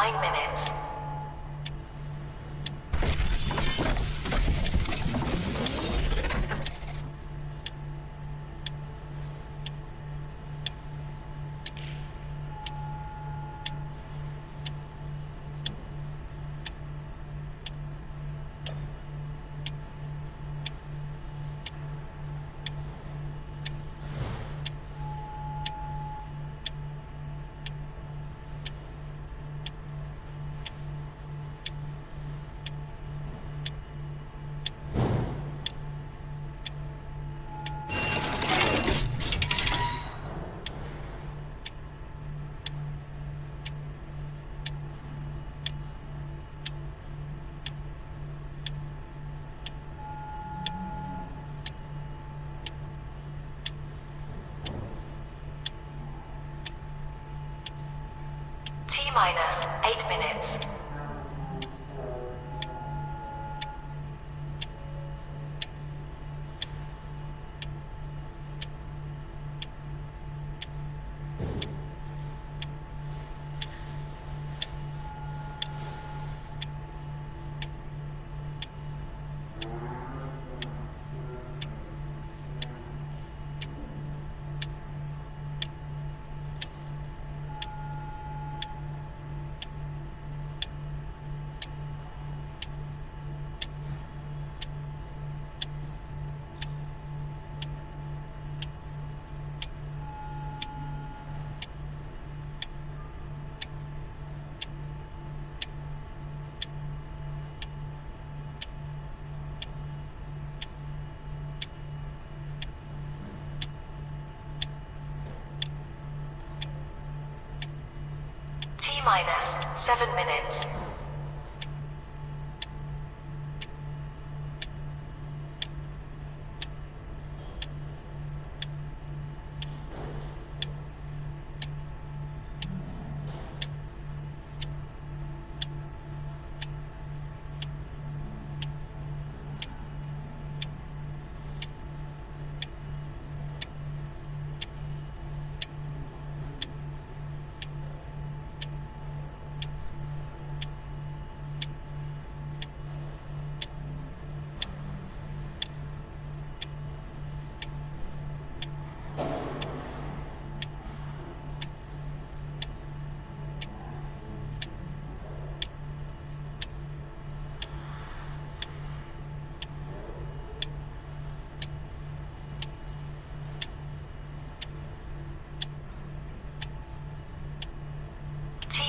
9 minutes. Minus 8 minutes. Minus 7 minutes.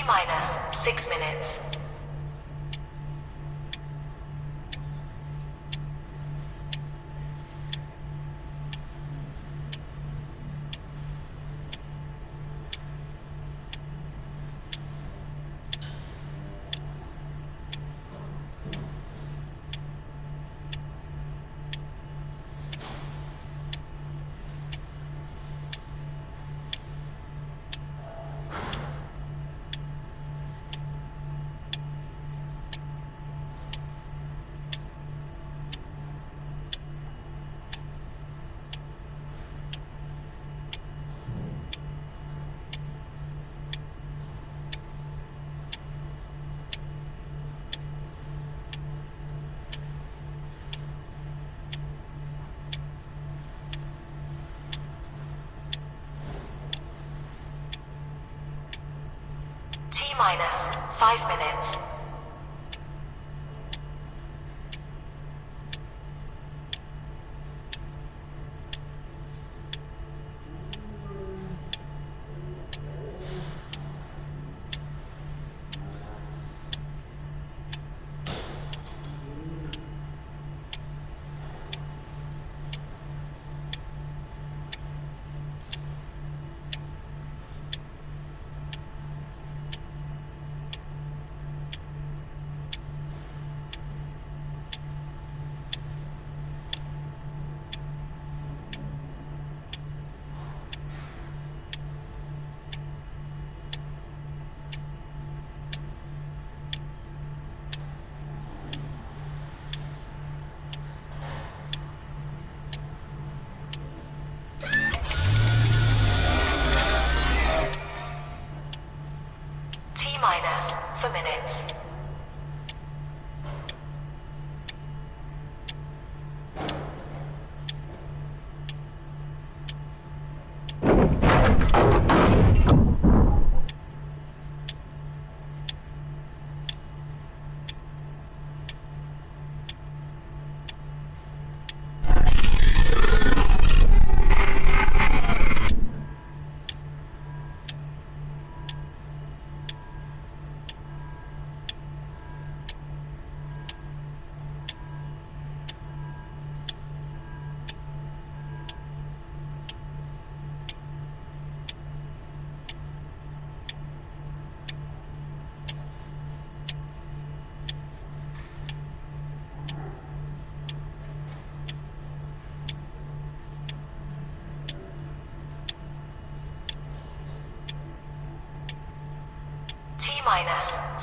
Minus 6 minutes. Minus 5 minutes.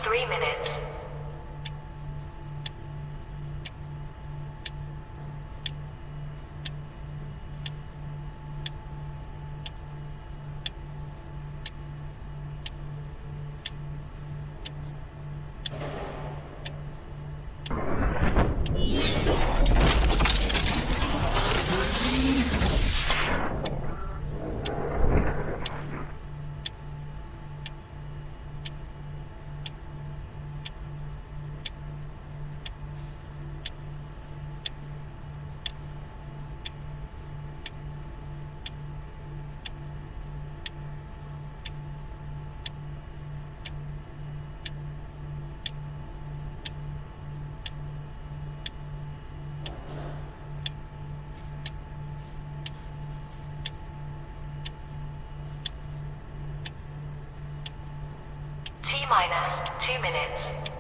3 minutes. T-minus 2 minutes.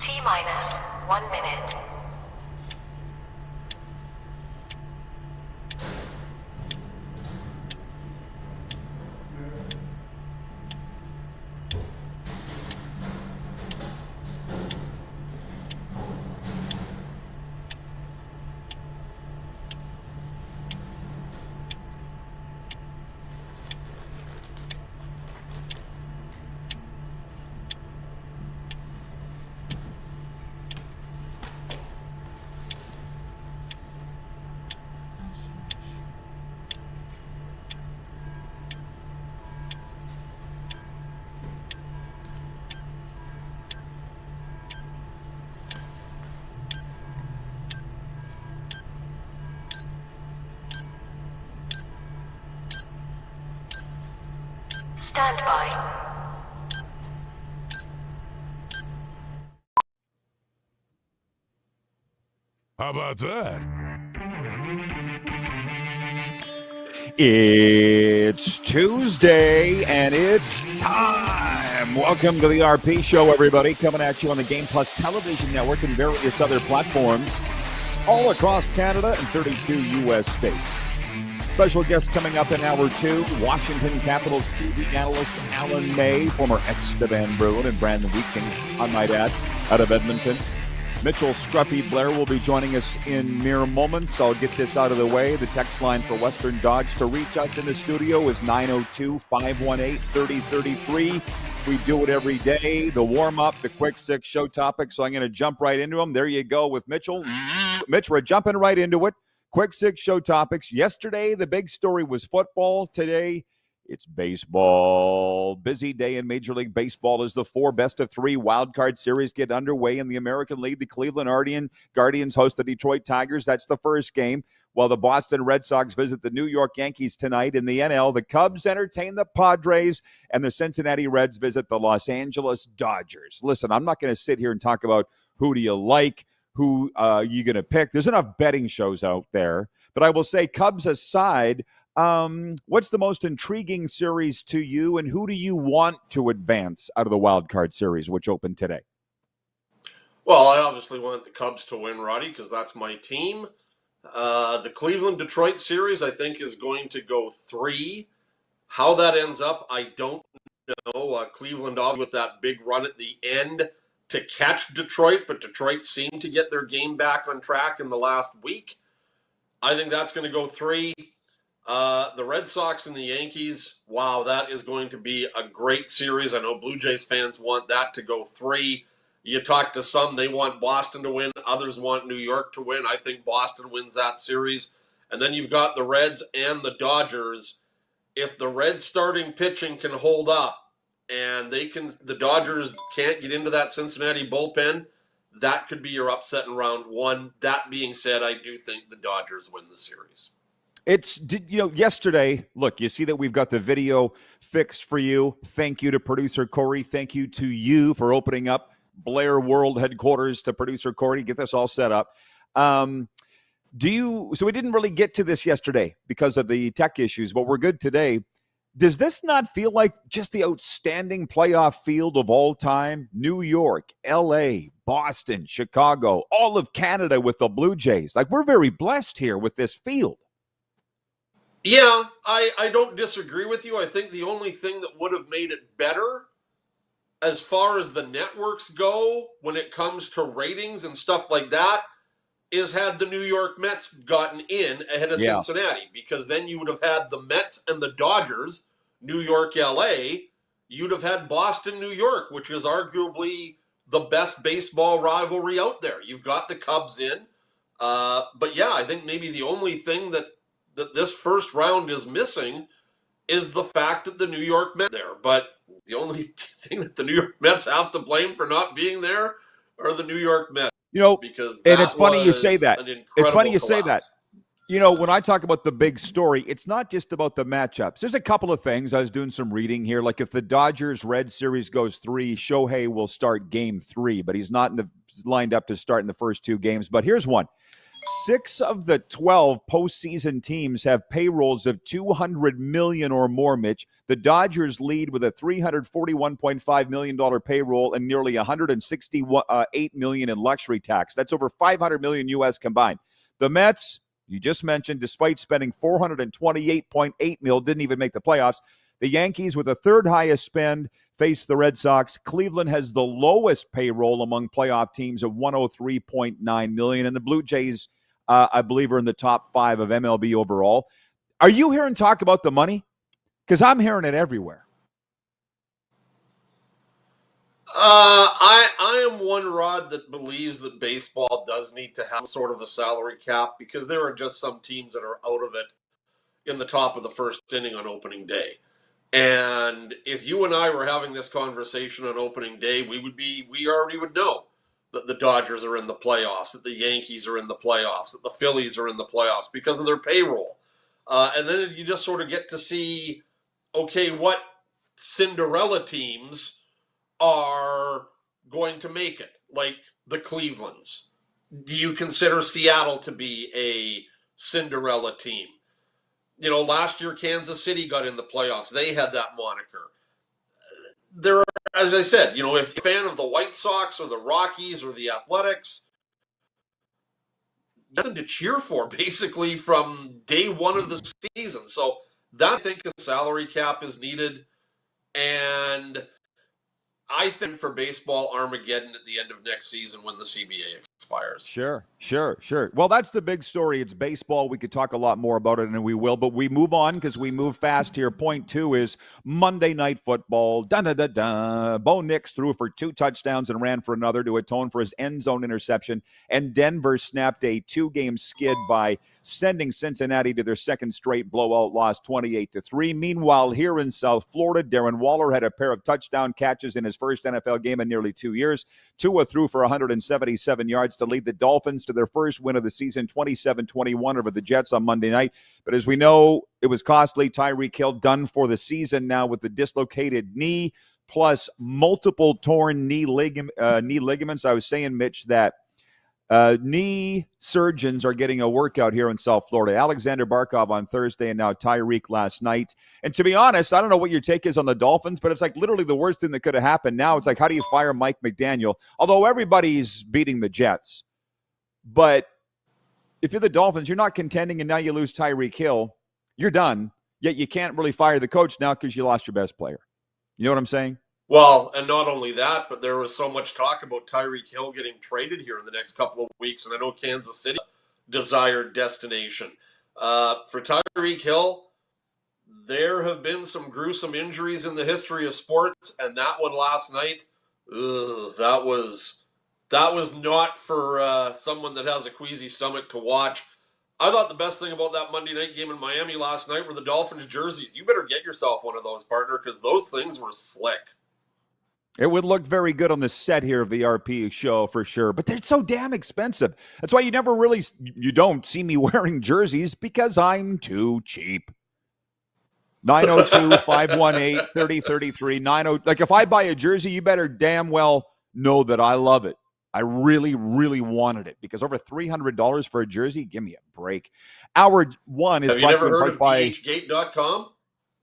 T-minus 1 minute. Stand by. How about that? It's Tuesday, and it's time. Welcome to the RP Show, everybody. Coming at you on the Game Plus Television Network and various other platforms all across Canada and 32 U.S. states. Special guest coming up in hour 2, Washington Capitals TV analyst Alan May, former Estevan Bruin and Brandon Wheatking, I might add, out of Edmonton. Mitchell Scruffy Blair will be joining us in mere moments. I'll get this out of the way. The text line for Western Dodge to reach us in the studio is 902-518-3033. We do it every day. The warm-up, the quick six show topics. So I'm going to jump right into them. There you go with Mitchell. Mitch, we're jumping right into it. Quick six show topics. Yesterday, the big story was football. Today, it's baseball. Busy day in Major League Baseball as the 4 best-of-3 wildcard series get underway in the American League. The Cleveland Guardians host the Detroit Tigers. That's the first game. While the Boston Red Sox visit the New York Yankees tonight. In the NL, the Cubs entertain the Padres, and the Cincinnati Reds visit the Los Angeles Dodgers. Listen, I'm not going to sit here and talk about who do you like, who you going to pick. There's enough betting shows out there. But I will say, Cubs aside, what's the most intriguing series to you, and who do you want to advance out of the wild card series, which opened today? Well, I obviously want the Cubs to win, Roddy, because that's my team. The Cleveland-Detroit series, I think, is going to go 3. How that ends up, I don't know. Cleveland, with that big run at the end to catch Detroit, but Detroit seemed to get their game back on track in the last week. I think that's going to go 3. The Red Sox and the Yankees, wow, that is going to be a great series. I know Blue Jays fans want that to go 3. You talk to some, they want Boston to win. Others want New York to win. I think Boston wins that series. And then you've got the Reds and the Dodgers. If the Reds starting pitching can hold up and the Dodgers can't get into that Cincinnati bullpen, that could be your upset in round one. That being said, I do think the Dodgers win the series. Yesterday, look, you see that we've got the video fixed for you. Thank you to producer Corey. Thank you to you for opening up Blair World headquarters to producer Corey. Get this all set up. So we didn't really get to this yesterday because of the tech issues, but we're good today. Does this not feel like just the outstanding playoff field of all time? New York, LA, Boston, Chicago, all of Canada with the Blue Jays. Like, we're very blessed here with this field. Yeah, I don't disagree with you. I think the only thing that would have made it better as far as the networks go when it comes to ratings and stuff like that is had the New York Mets gotten in ahead of Cincinnati, because then you would have had the Mets and the Dodgers, New York, LA. You'd have had Boston, New York, which is arguably the best baseball rivalry out there. You've got the Cubs in. But yeah, I think maybe the only thing that this first round is missing is the fact that the New York Mets are there. But the only thing that the New York Mets have to blame for not being there are the New York Mets. Because and it's funny you say that. It's funny you say that. When I talk about the big story, it's not just about the matchups. There's a couple of things. I was doing some reading here. Like, if the Dodgers-Red series goes 3, Shohei will start game 3, but he's not lined up to start in the first 2 games. But here's one. 6 of the 12 postseason teams have payrolls of $200 million or more, Mitch. The Dodgers lead with a $341.5 million payroll and nearly $168 million in luxury tax. That's over $500 million U.S. combined. The Mets, you just mentioned, despite spending $428.8 million, didn't even make the playoffs. The Yankees, with the third highest spend, face the Red Sox. Cleveland has the lowest payroll among playoff teams of $103.9 million, and the Blue Jays, I believe, are in the top 5 of MLB overall. Are you hearing talk about the money? Because I'm hearing it everywhere. I am one, Rod, that believes that baseball does need to have sort of a salary cap, because there are just some teams that are out of it in the top of the first inning on opening day. And if you and I were having this conversation on opening day, we already would know that the Dodgers are in the playoffs, that the Yankees are in the playoffs, that the Phillies are in the playoffs because of their payroll. And then you just sort of get to see, okay, what Cinderella teams are going to make it, like the Clevelands. Do you consider Seattle to be a Cinderella team? Last year Kansas City got in the playoffs. They had that moniker. There are, as I said, if you're a fan of the White Sox or the Rockies or the Athletics, nothing to cheer for basically from day one of the season. So that, I think, a salary cap is needed. And I think for baseball Armageddon at the end of next season when the CBA expires. Sure. Well, that's the big story. It's baseball. We could talk a lot more about it, and we will, but we move on because we move fast here. Point 2 is Monday Night Football. Bo Nix threw for 2 touchdowns and ran for another to atone for his end zone interception, and Denver snapped a 2-game skid by sending Cincinnati to their second straight blowout loss, 28-3. Meanwhile, here in South Florida, Darren Waller had a pair of touchdown catches in his first NFL game in nearly 2 years. Tua threw for 177 yards to lead the Dolphins to their first win of the season, 27-21 over the Jets on Monday night. But as we know, it was costly. Tyreek Hill done for the season now with the dislocated knee, plus multiple torn knee ligaments. I was saying, Mitch, that knee surgeons are getting a workout here in South Florida. Alexander Barkov on Thursday and now Tyreek last night. And to be honest, I don't know what your take is on the Dolphins, but it's like literally the worst thing that could have happened. Now it's like, how do you fire Mike McDaniel? Although everybody's beating the Jets. But if you're the Dolphins, you're not contending, and now you lose Tyreek Hill. You're done. Yet you can't really fire the coach now because you lost your best player. You know what I'm saying? Well, and not only that, but there was so much talk about Tyreek Hill getting traded here in the next couple of weeks, and I know Kansas City desired destination. For Tyreek Hill, there have been some gruesome injuries in the history of sports, and that one last night Ugh, that was not for someone that has a queasy stomach to watch. I thought the best thing about that Monday night game in Miami last night were the Dolphins jerseys. You better get yourself one of those, partner, because those things were slick. It would look very good on the set here of the RP show for sure, but they're so damn expensive. That's why you don't see me wearing jerseys, because I'm too cheap. 902-518-3033. Like, if I buy a jersey, you better damn well know that I love it. I really, really wanted it, because over $300 for a jersey, give me a break. Hour one is Have you never heard of DHgate.com?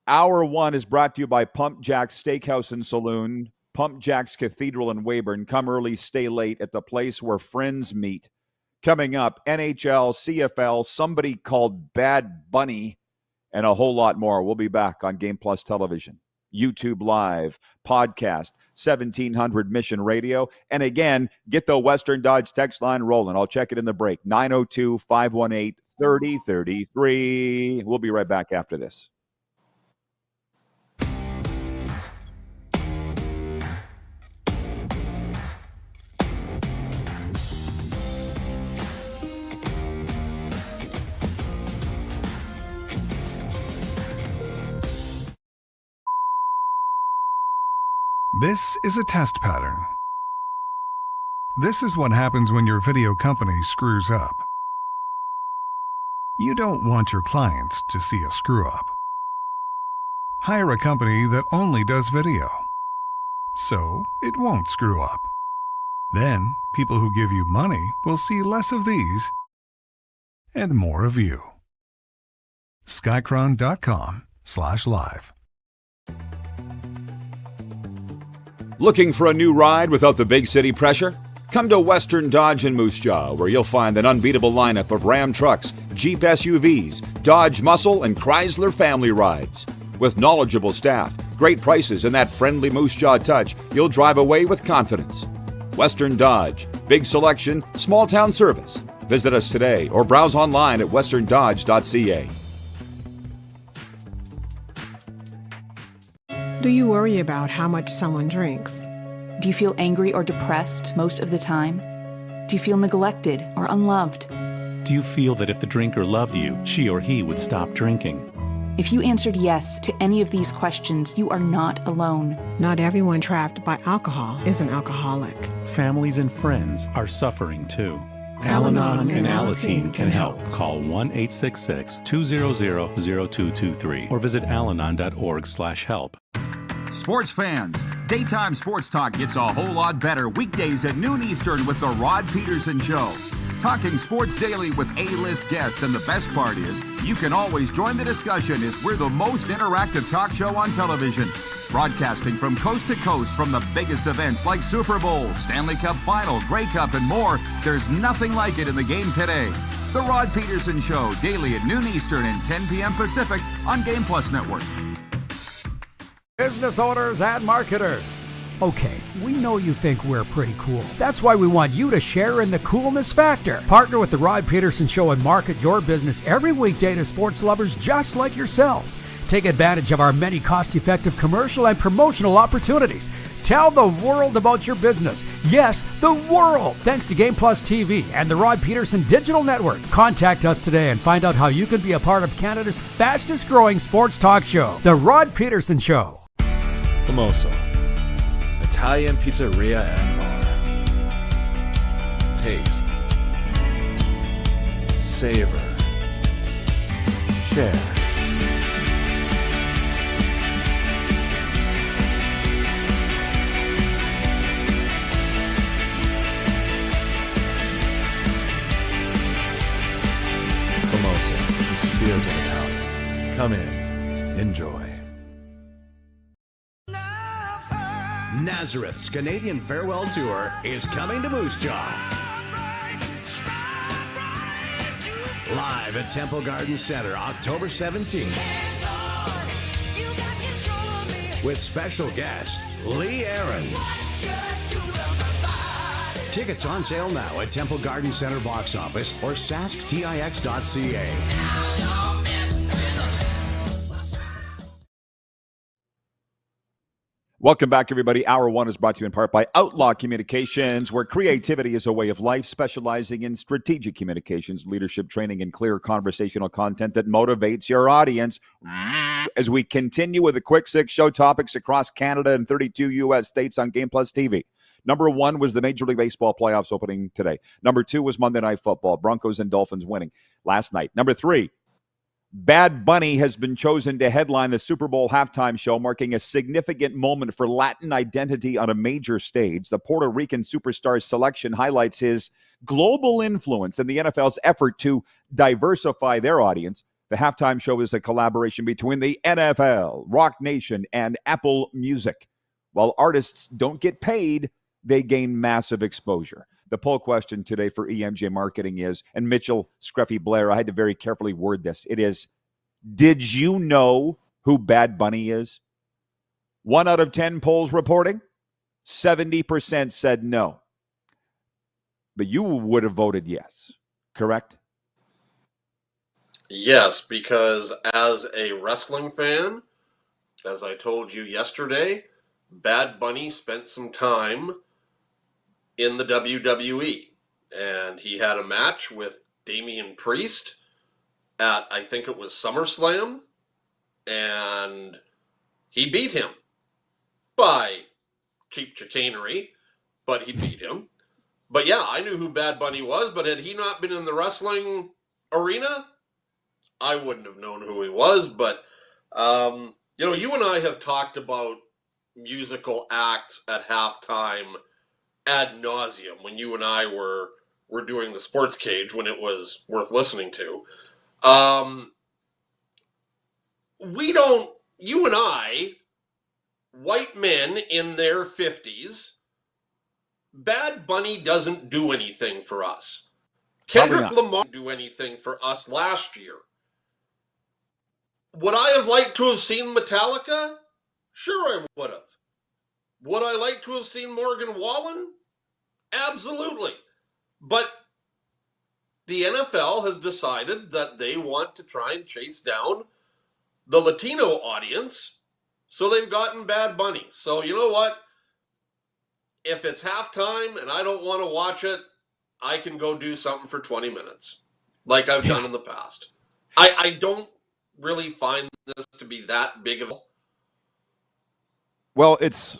Hour one is brought to you by Pump Jack's Steakhouse and Saloon, Pump Jack's Cathedral in Weyburn. Come early, stay late at the place where friends meet. Coming up, NHL, CFL, somebody called Bad Bunny, and a whole lot more. We'll be back on Game Plus Television, YouTube Live, podcast, 1700 Mission Radio. And again, get the Western Dodge text line rolling. I'll check it in the break. 902-518-3033. We'll be right back after this. This is a test pattern. This is what happens when your video company screws up. You don't want your clients to see a screw-up. Hire a company that only does video, so it won't screw up. Then, people who give you money will see less of these and more of you. Skycron.com/live. Looking for a new ride without the big city pressure? Come to Western Dodge in Moose Jaw, where you'll find an unbeatable lineup of Ram trucks, Jeep SUVs, Dodge Muscle, and Chrysler family rides. With knowledgeable staff, great prices, and that friendly Moose Jaw touch, you'll drive away with confidence. Western Dodge. Big selection, small town service. Visit us today or browse online at westerndodge.ca. Do you worry about how much someone drinks? Do you feel angry or depressed most of the time? Do you feel neglected or unloved? Do you feel that if the drinker loved you, she or he would stop drinking? If you answered yes to any of these questions, you are not alone. Not everyone trapped by alcohol is an alcoholic. Families and friends are suffering too. Al-Anon and and Alateen Alateen can help. Call 1-866-200-0223 or visit alanon.org/help. Sports fans, daytime sports talk gets a whole lot better weekdays at noon Eastern with The Rod Peterson Show. Talking sports daily with A-list guests, and the best part is you can always join the discussion as we're the most interactive talk show on television. Broadcasting from coast to coast from the biggest events like Super Bowl, Stanley Cup Final, Grey Cup, and more. There's nothing like it in the game today. The Rod Peterson Show, daily at noon Eastern and 10 p.m. Pacific on Game Plus Network. Business owners and marketers. Okay, we know you think we're pretty cool. That's why we want you to share in the coolness factor. Partner with The Rod Peterson Show and market your business every weekday to sports lovers just like yourself. Take advantage of our many cost-effective commercial and promotional opportunities. Tell the world about your business. Yes, the world. Thanks to Game Plus TV and the Rod Peterson Digital Network. Contact us today and find out how you can be a part of Canada's fastest growing sports talk show, The Rod Peterson Show. Famoso, Italian pizzeria and bar. Taste, savor, share. Famoso, the spirit of Italian. Come in, enjoy. Nazareth's Canadian Farewell Tour is coming to Moose Jaw. Live at Temple Garden Center, October 17th. With special guest, Lee Aaron. Tickets on sale now at Temple Garden Center box office or sasktix.ca. Welcome back, everybody. Hour one is brought to you in part by Outlaw Communications, where creativity is a way of life, specializing in strategic communications, leadership training, and clear conversational content that motivates your audience. As we continue with the Quick Six show topics across Canada and 32 U.S. states on Game Plus TV. Number one was the Major League Baseball playoffs opening today. Number two was Monday Night Football, Broncos and Dolphins winning last night. Number three, Bad Bunny has been chosen to headline the Super Bowl halftime show, marking a significant moment for Latin identity on a major stage. The Puerto Rican superstar's selection highlights his global influence in the NFL's effort to diversify their audience. The halftime show is a collaboration between the NFL, Rock Nation, and Apple Music. While artists don't get paid, they gain massive exposure. The poll question today for EMJ Marketing is, and Mitchell, Scruffy, Blair, I had to very carefully word this. It is, did you know who Bad Bunny is? 1 out of 10 polls reporting, 70% said no. But you would have voted yes, correct? Yes, because as a wrestling fan, as I told you yesterday, Bad Bunny spent some time in the WWE, and he had a match with Damian Priest at, I think it was SummerSlam, and he beat him by cheap chicanery, but he beat him. But yeah, I knew who Bad Bunny was, but had he not been in the wrestling arena, I wouldn't have known who he was. But you and I have talked about musical acts at halftime ad nauseum when you and I were doing the Sports Cage when it was worth listening to. You and I, white men in their 50s, Bad Bunny doesn't do anything for us. Kendrick Lamar didn't do anything for us last year. Would I have liked to have seen Metallica? Sure I would have. Would I like to have seen Morgan Wallen? Absolutely. But the NFL has decided that they want to try and chase down the Latino audience, so they've gotten Bad Bunny. So you know what? If it's halftime and I don't want to watch it, I can go do something for 20 minutes, like I've done in the past. I don't really find this to be that big of a... Well, it's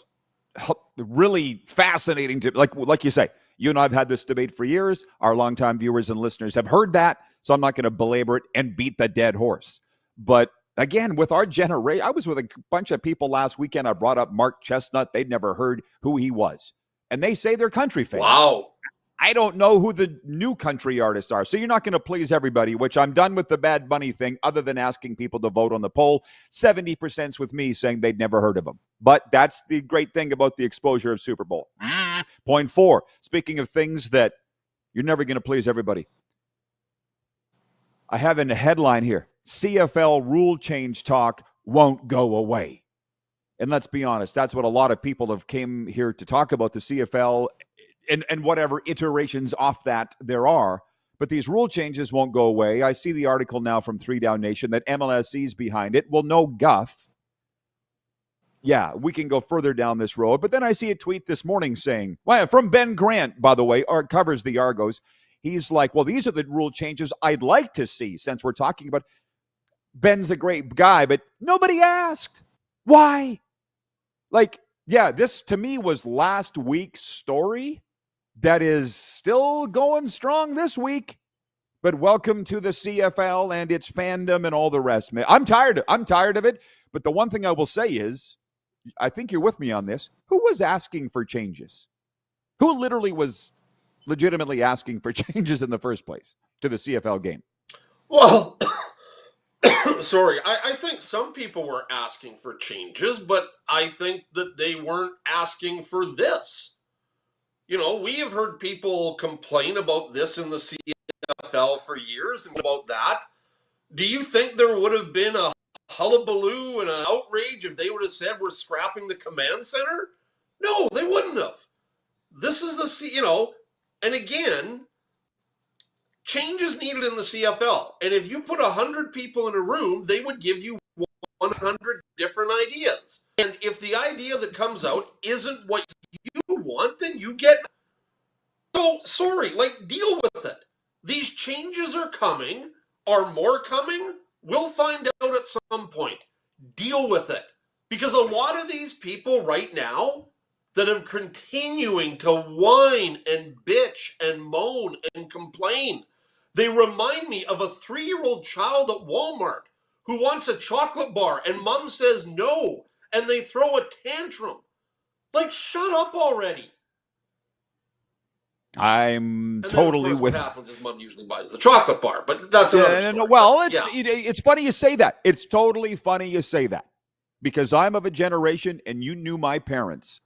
really fascinating to, like you say, you and I have had this debate for years. Our longtime viewers and listeners have heard that, so I'm not going to belabor it and beat the dead horse. But again, with our generation, I was with a bunch of people last weekend. I brought up Mark Chestnut. They'd never heard who he was. And they say they're country fans. Wow. I don't know who the new country artists are. So you're not going to please everybody, which I'm done with the Bad Bunny thing, other than asking people to vote on the poll. 70% with me saying they'd never heard of him. But that's the great thing about the exposure of Super Bowl. Point 4, speaking of things that you're never going to please everybody. I have a headline here. CFL rule change talk won't go away. And let's be honest, that's what a lot of people have came here to talk about, the CFL and whatever iterations off that there are. But these rule changes won't go away. I see the article now from 3 Down Nation that MLSE's behind it. Well, no guff. Yeah, we can go further down this road. But then I see a tweet this morning saying, well, from Ben Grant, by the way, covers the Argos. He's like, well, these are the rule changes I'd like to see, since we're talking about... Ben's a great guy, but nobody asked. Why? Like, yeah, this to me was last week's story that is still going strong this week. But welcome to the CFL and its fandom and all the rest. I'm tired of it. But the one thing I will say is, I think you're with me on this. Who was asking for changes? Who literally was legitimately asking for changes in the first place to the CFL game? Well, sorry, I think some people were asking for changes, but I think that they weren't asking for this. You know, we have heard people complain about this in the CFL for years and about that. Do you think there would have been a hullabaloo and an outrage if they would have said we're scrapping the command center? No, they wouldn't have. This is and again, change is needed in the CFL. And if you put 100 people in a room, they would give you 100 different ideas. And if the idea that comes out isn't what you want, then you get... So, sorry, deal with it. These changes are coming. Are more coming? We'll find out at some point. Deal with it. Because a lot of these people right now that are continuing to whine and bitch and moan and complain, they remind me of a 3-year-old child at Walmart who wants a chocolate bar and mom says no, and they throw a tantrum. Shut up already. I'm totally with. What happens is mom usually buys the chocolate bar, but that's another story. Well, it's funny you say that. It's totally funny you say that, because I'm of a generation, and you knew my parents.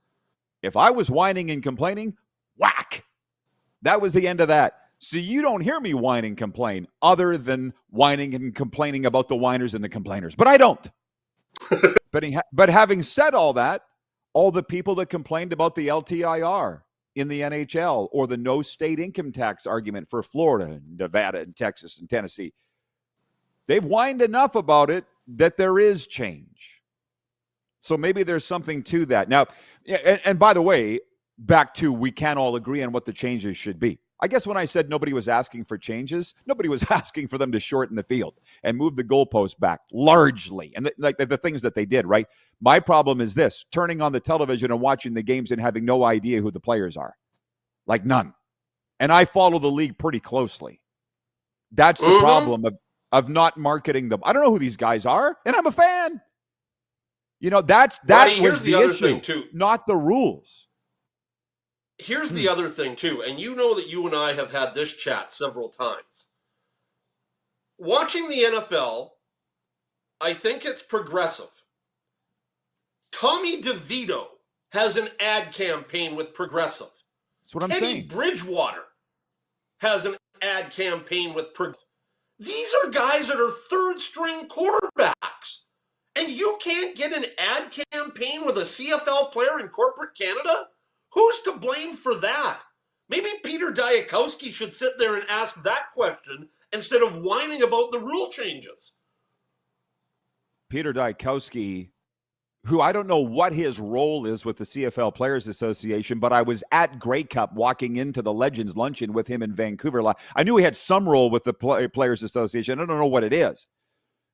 If I was whining and complaining, whack. That was the end of that. So you don't hear me whine and complain, other than whining and complaining about the whiners and the complainers. But I don't. But having said all that, all the people that complained about the LTIR in the NHL, or the no state income tax argument for Florida, and Nevada, and Texas, and Tennessee, they've whined enough about it that there is change. So maybe there's something to that. Now, and by the way, back to we can't all agree on what the changes should be. I guess when I said nobody was asking for changes, nobody was asking for them to shorten the field and move the goalpost back largely. And the things that they did, right? My problem is this: turning on the television and watching the games and having no idea who the players are. None. And I follow the league pretty closely. That's the problem of not marketing them. I don't know who these guys are, and I'm a fan. That was the other issue, thing too. Not the rules. Here's the other thing, too, and you know that you and I have had this chat several times. Watching the NFL, I think it's progressive. Tommy DeVito has an ad campaign with Progressive. That's what I'm Teddy saying. Bridgewater has an ad campaign with Progressive. These are guys that are third-string quarterbacks, and you can't get an ad campaign with a CFL player in corporate Canada? Who's to blame for that? Maybe Peter Diakowski should sit there and ask that question instead of whining about the rule changes. Peter Diakowski, who I don't know what his role is with the CFL Players Association, but I was at Grey Cup walking into the Legends Luncheon with him in Vancouver. I knew he had some role with the Players Association. I don't know what it is,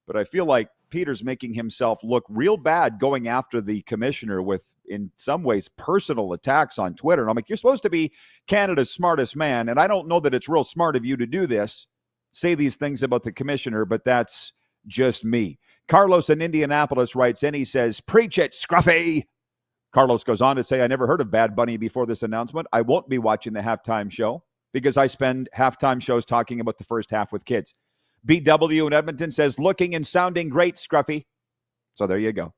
but I feel like Peter's making himself look real bad going after the commissioner with, in some ways, personal attacks on Twitter. And I'm like, you're supposed to be Canada's smartest man, and I don't know that it's real smart of you to do this, say these things about the commissioner, but that's just me. Carlos in Indianapolis writes in, he says, preach it, Scruffy. Carlos goes on to say, I never heard of Bad Bunny before this announcement. I won't be watching the halftime show because I spend halftime shows talking about the first half with kids. BW in Edmonton says, looking and sounding great, Scruffy. So there you go.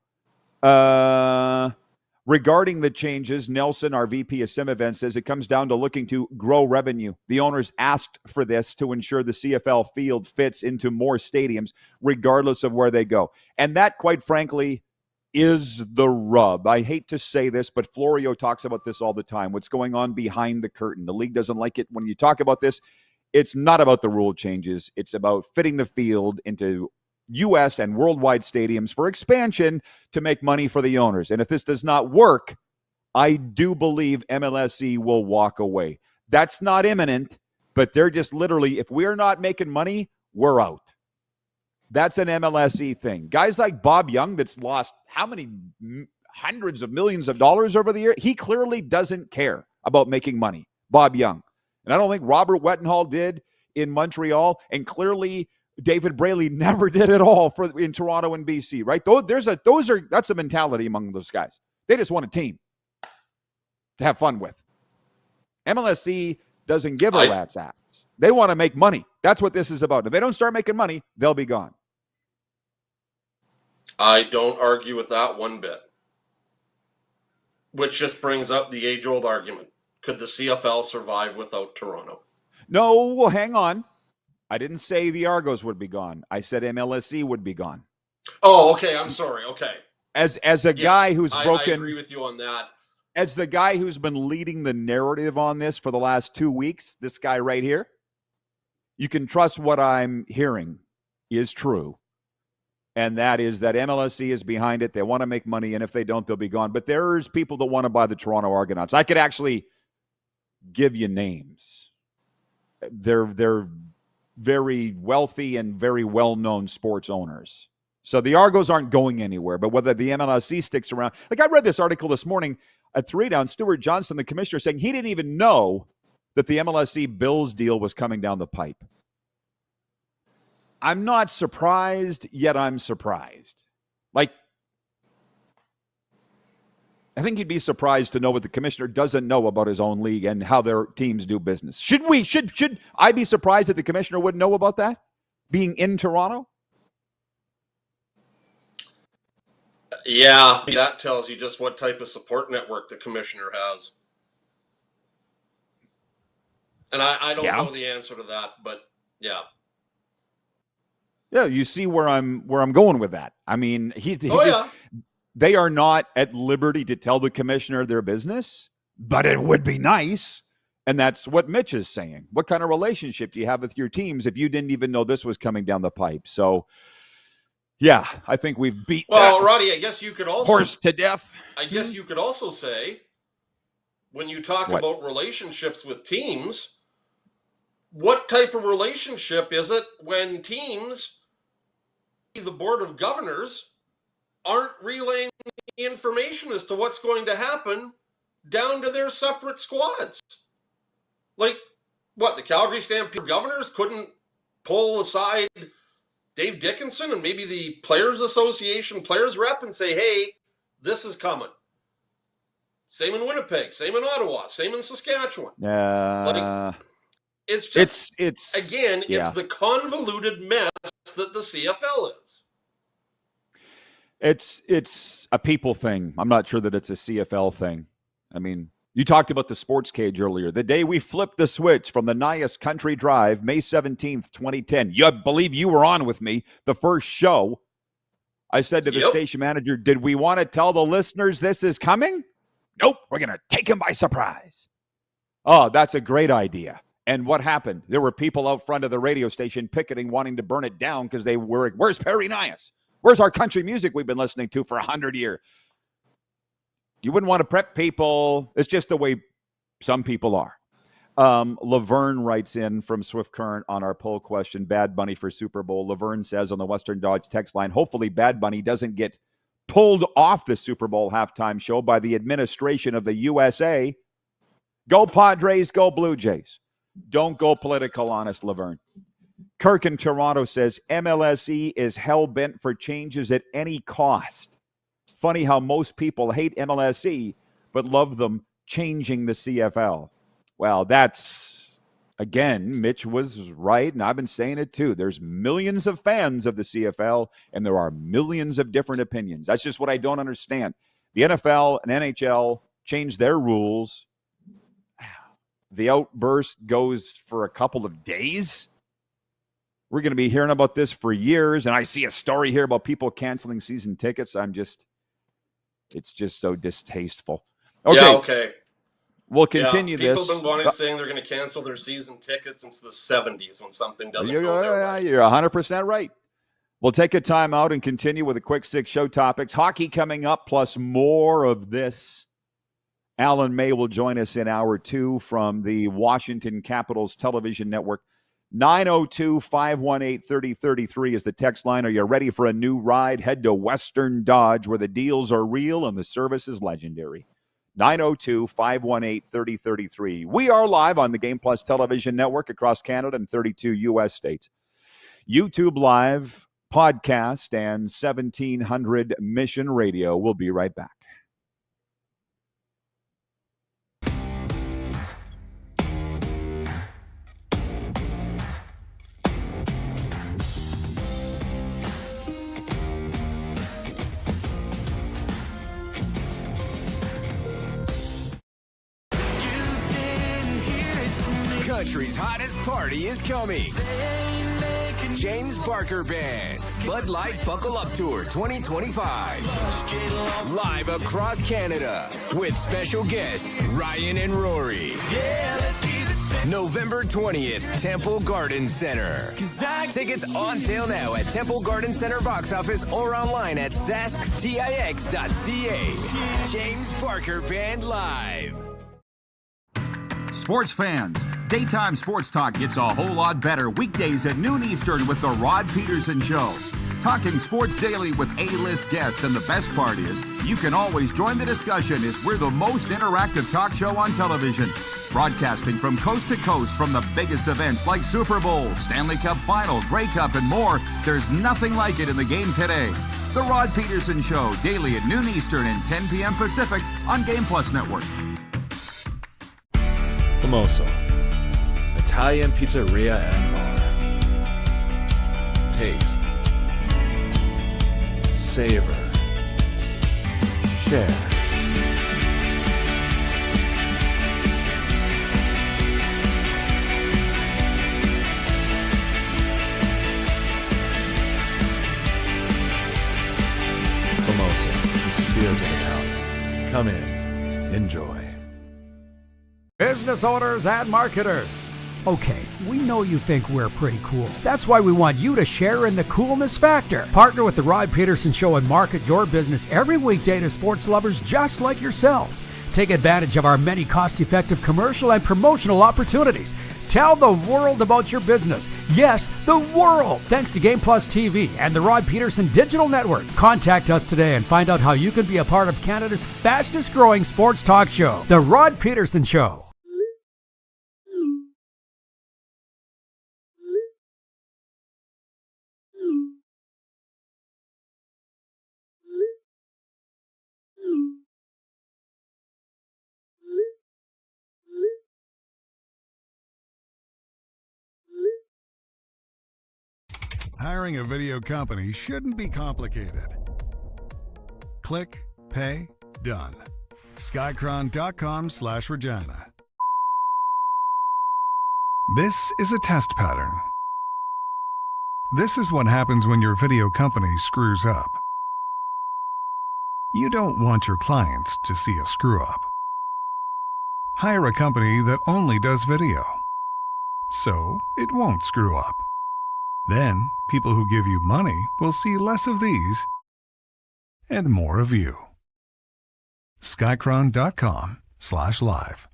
Regarding the changes, Nelson, our VP of Sim Events, says it comes down to looking to grow revenue. The owners asked for this to ensure the CFL field fits into more stadiums, regardless of where they go. And that, quite frankly, is the rub. I hate to say this, but Florio talks about this all the time. What's going on behind the curtain. The league doesn't like it when you talk about this. It's not about the rule changes. It's about fitting the field into U.S. and worldwide stadiums for expansion to make money for the owners. And if this does not work, I do believe MLSE will walk away. That's not imminent, but they're just literally, if we're not making money, we're out. That's an MLSE thing. Guys like Bob Young, that's lost how many hundreds of millions of dollars over the year, he clearly doesn't care about making money. Bob Young. And I don't think Robert Wettenhall did in Montreal, and clearly David Braley never did at all in Toronto and BC, right? That's a mentality among those guys. They just want a team to have fun with. MLSE doesn't give a rat's ass. They want to make money. That's what this is about. If they don't start making money, they'll be gone. I don't argue with that one bit. Which just brings up the age-old argument. Could the CFL survive without Toronto? No, well, hang on. I didn't say the Argos would be gone. I said MLSE would be gone. Oh, okay. I'm sorry. Okay. As a guy who's broken... I agree with you on that. As the guy who's been leading the narrative on this for the last 2 weeks, this guy right here, you can trust what I'm hearing is true. and that is that MLSE is behind it. They want to make money, and if they don't, they'll be gone. But there's people that want to buy the Toronto Argonauts. I could actually give you names. They're very wealthy and very well-known sports owners. So the Argos aren't going anywhere, but whether the MLSE sticks around. Like, I read this article this morning at 3 Down, Stuart Johnston, the commissioner, saying he didn't even know that the MLSE Bills deal was coming down the pipe. I'm not surprised, yet I'm surprised. Like, I think you'd be surprised to know what the commissioner doesn't know about his own league and how their teams do business. Should I be surprised that the commissioner wouldn't know about that, being in Toronto? Yeah, that tells you just what type of support network the commissioner has. And I don't know the answer to that, but yeah. Yeah, you see where I'm going with that. I mean, yeah. They are not at liberty to tell the commissioner their business, but it would be nice. And that's what Mitch is saying. What kind of relationship do you have with your teams if you didn't even know this was coming down the pipe? So, yeah, I think we've beat Roddy, I guess you could also horse to death. I guess you could also say, when you talk about relationships with teams, what type of relationship is it when teams, the board of governors, aren't relaying the information as to what's going to happen down to their separate squads? Like, what, the Calgary Stampede governors couldn't pull aside Dave Dickinson and maybe the Players Association players rep and say, hey, this is coming. Same in Winnipeg, same in Ottawa, same in Saskatchewan. It's just, it's the convoluted mess that the CFL is. It's a people thing. I'm not sure that it's a CFL thing. I mean, you talked about the sports cage earlier. The day we flipped the switch from the Nias Country Drive, May 17th, 2010. You believe you were on with me the first show. I said to the station manager, did we want to tell the listeners this is coming? Nope, we're going to take them by surprise. Oh, that's a great idea. And what happened? There were people out front of the radio station picketing, wanting to burn it down because they were, where's Perry Nias? Where's our country music we've been listening to for 100 years? You wouldn't want to prep people. It's just the way some people are. Laverne writes in from Swift Current on our poll question, Bad Bunny for Super Bowl. Laverne says on the Western Dodge text line, hopefully Bad Bunny doesn't get pulled off the Super Bowl halftime show by the administration of the USA. Go Padres, go Blue Jays. Don't go political, honest Laverne. Kirk in Toronto says MLSE is hell-bent for changes at any cost. Funny how most people hate MLSE but love them changing the CFL. Well, that's, again, Mitch was right, and I've been saying it too. There's millions of fans of the CFL, and there are millions of different opinions. That's just what I don't understand. The NFL and NHL changed their rules. The outburst goes for a couple of days. We're going to be hearing about this for years, and I see a story here about people canceling season tickets. It's just so distasteful. Okay. Yeah, okay. We'll continue people this. People have been saying they're going to cancel their season tickets since the 70s when something doesn't go their way. You're 100% right. We'll take a time out and continue with a quick 6 show topics. Hockey coming up, plus more of this. Alan May will join us in hour 2 from the Washington Capitals Television Network. 902-518-3033 is the text line. Are you ready for a new ride? Head to Western Dodge, where the deals are real and the service is legendary. 902-518-3033. We are live on the Game Plus Television Network across Canada and 32 U.S. states. YouTube Live, podcast, and 1700 Mission Radio. We'll be right back. Country's hottest party is coming. James Barker Band, Bud Light Buckle Up Tour 2025. Live across Canada with special guests Ryan and Rory. Yeah, let's keep it November 20th, Temple Garden Center. Tickets on sale now at Temple Garden Center box office or online at sasktix.ca. James Barker Band Live. Sports fans, daytime sports talk gets a whole lot better weekdays at noon Eastern with The Rod Peterson Show. Talking sports daily with A-list guests, and the best part is, you can always join the discussion as we're the most interactive talk show on television. Broadcasting from coast to coast from the biggest events like Super Bowl, Stanley Cup Final, Grey Cup, and more, there's nothing like it in the game today. The Rod Peterson Show, daily at noon Eastern and 10 p.m. Pacific on Game Plus Network. Famoso, Italian pizzeria and bar. Taste, savor, share. Famoso, the spirit of Italian. Come in, enjoy. Business owners and marketers. Okay, we know you think we're pretty cool. That's why we want you to share in the coolness factor. Partner with The Rod Peterson Show and market your business every weekday to sports lovers just like yourself. Take advantage of our many cost-effective commercial and promotional opportunities. Tell the world about your business. Yes, the world. Thanks to Game Plus TV and the Rod Peterson Digital Network. Contact us today and find out how you can be a part of Canada's fastest growing sports talk show, The Rod Peterson Show. Hiring a video company shouldn't be complicated. Click, pay, done. Skycron.com/Regina. This is a test pattern. This is what happens when your video company screws up. You don't want your clients to see a screw up. Hire a company that only does video, so it won't screw up. Then, people who give you money will see less of these and more of you. Skycron.com/live.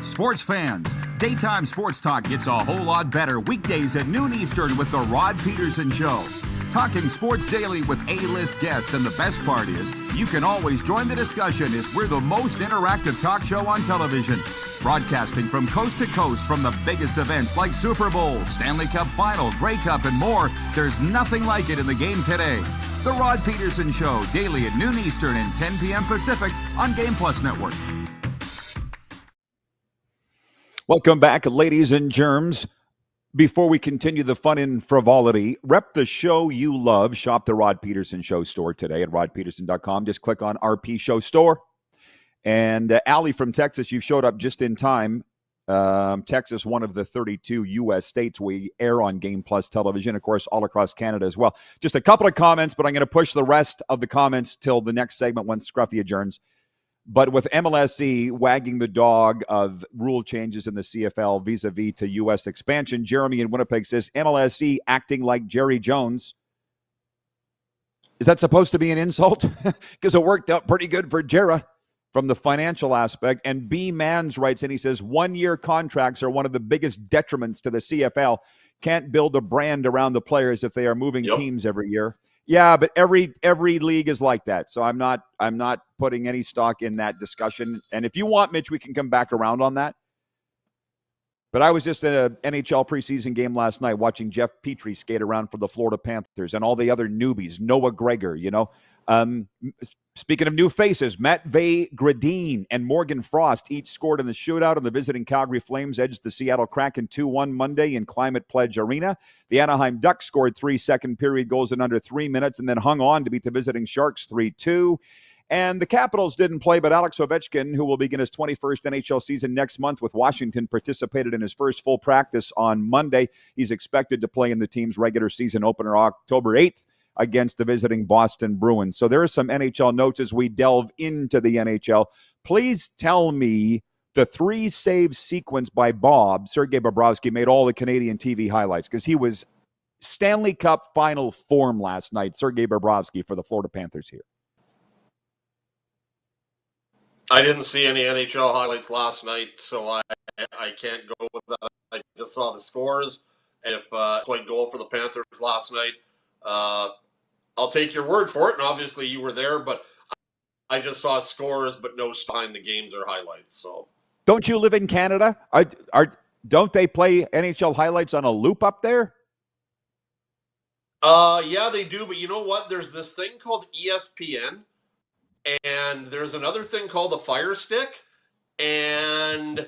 Sports fans, daytime sports talk gets a whole lot better weekdays at noon Eastern with The Rod Peterson Show. Talking sports daily with A-list guests, and the best part is, you can always join the discussion as we're the most interactive talk show on television. Broadcasting from coast to coast from the biggest events like Super Bowl, Stanley Cup Final, Grey Cup, and more, there's nothing like it in the game today. The Rod Peterson Show, daily at noon Eastern and 10 p.m. Pacific on Game Plus Network. Welcome back, ladies and germs. Before we continue the fun and frivolity, rep the show you love. Shop the Rod Peterson Show store today at rodpeterson.com. Just click on RP Show Store. And Allie from Texas, you showed up just in time. Texas, one of the 32 U.S. states we air on Game Plus television, of course, all across Canada as well. Just a couple of comments, but I'm going to push the rest of the comments till the next segment when Scruffy adjourns. But with MLSE wagging the dog of rule changes in the CFL vis-a-vis to U.S. expansion, Jeremy in Winnipeg says, MLSE acting like Jerry Jones. Is that supposed to be an insult? Because it worked out pretty good for Jera from the financial aspect. And B. Mans writes in, he says, one-year contracts are one of the biggest detriments to the CFL. Can't build a brand around the players if they are moving teams every year. Yeah, but every league is like that. So I'm not putting any stock in that discussion. And if you want, Mitch, we can come back around on that. But I was just at an NHL preseason game last night watching Jeff Petrie skate around for the Florida Panthers and all the other newbies, Noah Gregor, you know. Speaking of new faces, Matt Gradine and Morgan Frost each scored in the shootout, and the visiting Calgary Flames edged the Seattle Kraken 2-1 Monday in Climate Pledge Arena. The Anaheim Ducks scored 3 second-period goals in under 3 minutes and then hung on to beat the visiting Sharks 3-2. And the Capitals didn't play, but Alex Ovechkin, who will begin his 21st NHL season next month with Washington, participated in his first full practice on Monday. He's expected to play in the team's regular season opener October 8th. Against the visiting Boston Bruins. So there are some NHL notes as we delve into the NHL. Please tell me the 3-save sequence by Bob, Sergei Bobrovsky, made all the Canadian TV highlights because he was Stanley Cup final form last night, Sergei Bobrovsky for the Florida Panthers here. I didn't see any NHL highlights last night, so I can't go with that. I just saw the scores. And if played goal for the Panthers last night, I'll take your word for it. And obviously you were there, but I just saw scores, but no behind the games or highlights. So, don't you live in Canada? Don't they play NHL highlights on a loop up there? Yeah, they do. But you know what? There's this thing called ESPN, and there's another thing called the Fire Stick. And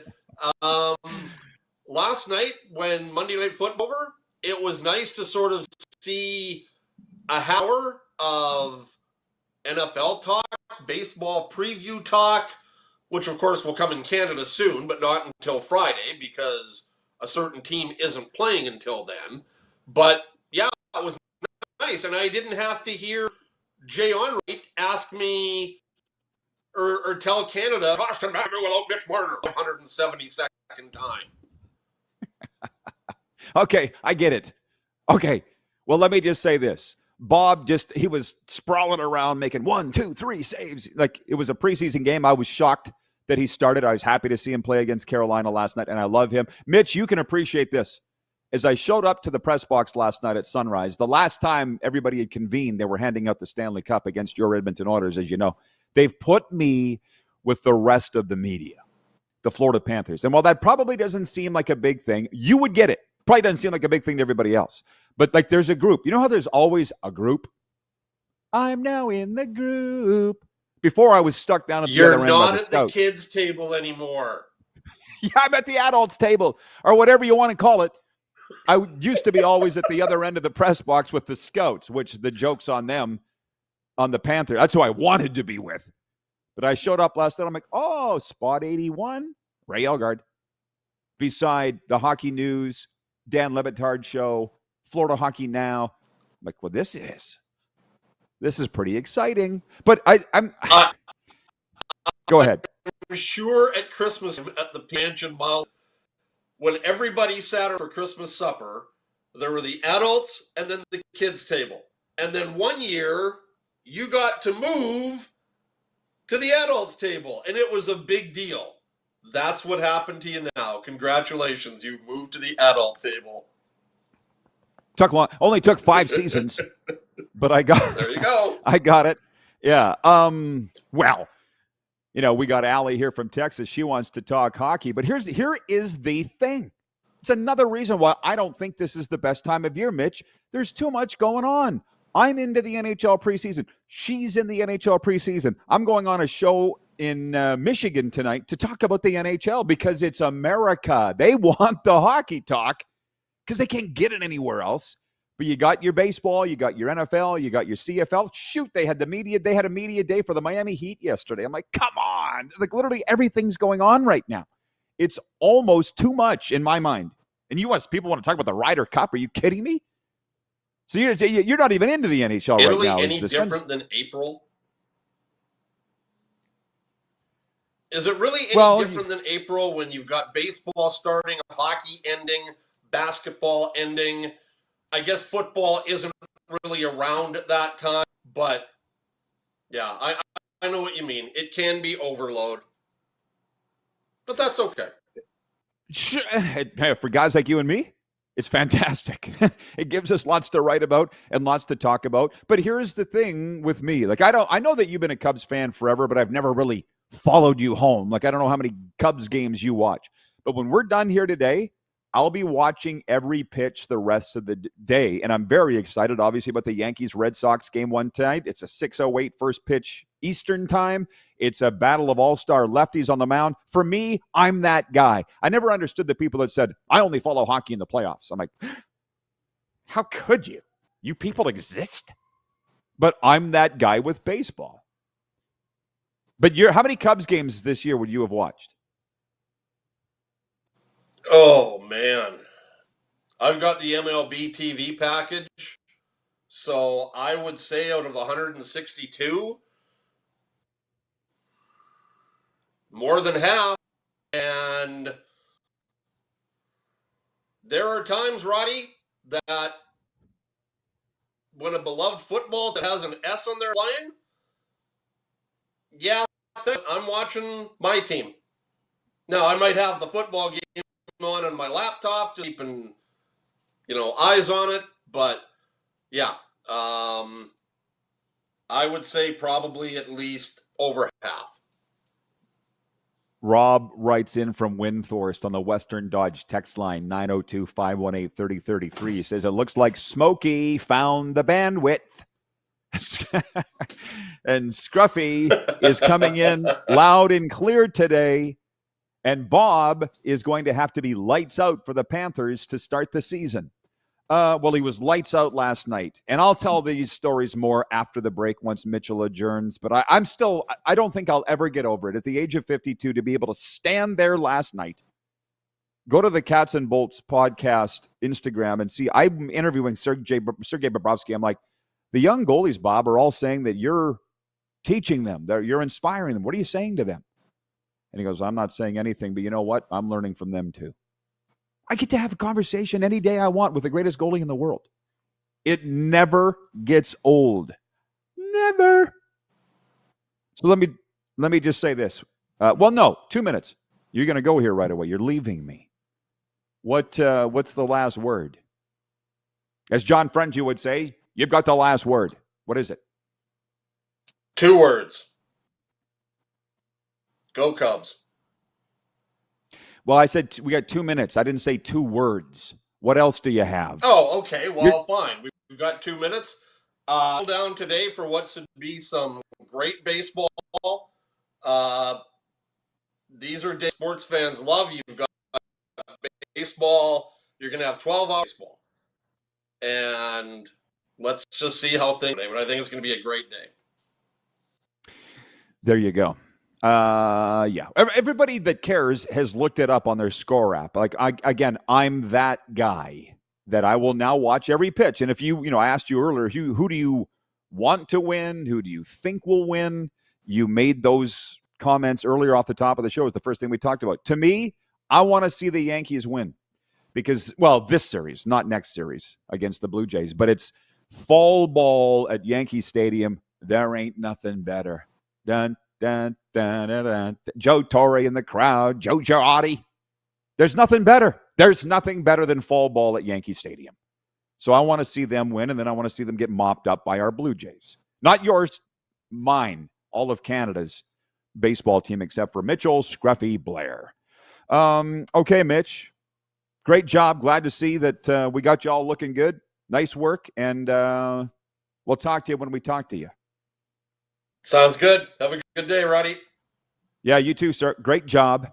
last night when Monday Night Football over, it was nice to sort of see a hour of NFL talk, baseball preview talk, which of course will come in Canada soon, but not until Friday because a certain team isn't playing until then. But yeah, it was nice. And I didn't have to hear Jay Onrait ask me or tell Canada, Boston Matthew without Mitch Marner, 172nd time. Okay, I get it. Okay, well, let me just say this. Bob he was sprawling around making 1, 2, 3 saves. Like it was a preseason game. I was shocked that he started. I was happy to see him play against Carolina last night, and I love him. Mitch, you can appreciate this. As I showed up to the press box last night at sunrise, the last time everybody had convened, they were handing out the Stanley Cup against your Edmonton Oilers, as you know. They've put me with the rest of the media, the Florida Panthers. And while that probably doesn't seem like a big thing, you would get it. Probably doesn't seem like a big thing to everybody else. But like there's a group. You know how there's always a group? I'm now in the group. Before I was stuck down at the other end by the You're not at Scouts. the kids' table anymore. Yeah, I'm at the adults' table or whatever you want to call it. I used to be always at the other end of the press box with the Scouts, which the joke's on them, on the Panthers. That's who I wanted to be with. But I showed up last night. I'm like, oh, spot 81, Ray Elgard. Beside the Hockey News, Dan Lebitard show, Florida Hockey Now. I'm like, well, this is pretty exciting. But I'm go ahead. I'm sure at Christmas at the Mansion Mile, when everybody sat for Christmas supper, there were the adults and then the kids' table. And then one year, you got to move to the adults' table, and it was a big deal. That's what happened to you now. Congratulations, you've moved to the adult table. Took long. Only took 5 seasons, but I got. There you go. I got it. Yeah. Well, you know, we got Allie here from Texas. She wants to talk hockey, but here is the thing. It's another reason why I don't think this is the best time of year, Mitch. There's too much going on. I'm into the NHL preseason. She's in the NHL preseason. I'm going on a show in Michigan tonight to talk about the NHL because it's America. They want the hockey talk because they can't get it anywhere else. But you got your baseball, you got your NFL, you got your CFL. Shoot, they had a media day for the Miami Heat yesterday. I'm like, come on. Like literally everything's going on right now. It's almost too much in my mind. And U.S. people want to talk about the Ryder Cup. Are you kidding me? So you're not even into the NHL right now. Any different than April? Is it really any different than April when you've got baseball starting, hockey ending, basketball ending? I guess football isn't really around at that time, but yeah, I know what you mean. It can be overload, but that's okay. Sure. Hey, for guys like you and me, it's fantastic. It gives us lots to write about and lots to talk about. But here's the thing with me. Like, I know that you've been a Cubs fan forever, but I've never really followed you home. Like, I don't know how many Cubs games you watch. But when we're done here today, I'll be watching every pitch the rest of the day. And I'm very excited, obviously, about the Yankees-Red Sox game 1 tonight. It's a 6:08 first pitch Eastern time. It's a battle of all-star lefties on the mound. For me, I'm that guy. I never understood the people that said, I only follow hockey in the playoffs. I'm like, how could you? You people exist? But I'm that guy with baseball. But how many Cubs games this year would you have watched? Oh, man. I've got the MLB TV package. So I would say out of 162, more than half. And And there are times, Roddy, that when a beloved football that has an S on their line, yeah, I'm watching my team. Now, I might have the football game on my laptop, just keeping, eyes on it. But, yeah, I would say probably at least over half. Rob writes in from Windthorst on the Western Dodge text line, 902-518-3033. He says, it looks like Smokey found the bandwidth. And Scruffy is coming in loud and clear today. And Bob is going to have to be lights out for the Panthers to start the season. Well, he was lights out last night. And I'll tell these stories more after the break once Mitchell adjourns. But I don't think I'll ever get over it at the age of 52 to be able to stand there last night. Go to the Cats and Bolts podcast Instagram and see. I'm interviewing Sergei Bobrovsky. I'm like, the young goalies, Bob, are all saying that you're teaching them. You're inspiring them. What are you saying to them? And he goes, I'm not saying anything, but you know what? I'm learning from them too. I get to have a conversation any day I want with the greatest goalie in the world. It never gets old. Never. So let me just say this. 2 minutes. You're going to go here right away. You're leaving me. What's the last word? As John Frenchie would say, you've got the last word. What is it? 2 words. Go Cubs. Well, I said we got 2 minutes. I didn't say 2 words. What else do you have? Oh, okay. Well, fine. We've got 2 minutes. Down today for what should be some great baseball. These are days sports fans love. You've got baseball. You're going to have 12 hours baseball. And let's just see how things go. But I think it's going to be a great day. There you go. Everybody that cares has looked it up on their score app. I'm that guy that I will now watch every pitch. And if I asked you earlier, who do you want to win? Who do you think will win? You made those comments earlier off the top of the show. Is the first thing we talked about. To me, I want to see the Yankees win because, this series, not next series against the Blue Jays, but it's fall ball at Yankee Stadium. There ain't nothing better. Dun, dun, dun, dun, dun. Joe Torre in the crowd, Joe Girardi. There's nothing better. There's nothing better than fall ball at Yankee Stadium. So I want to see them win, and then I want to see them get mopped up by our Blue Jays. Not yours, mine, all of Canada's baseball team except for Mitchell, Scruffy, Blair. Okay, Mitch. Great job. Glad to see that we got you all looking good. Nice work, and we'll talk to you when we talk to you. Sounds good. Have a good day, Roddy. Yeah, you too, sir. Great job.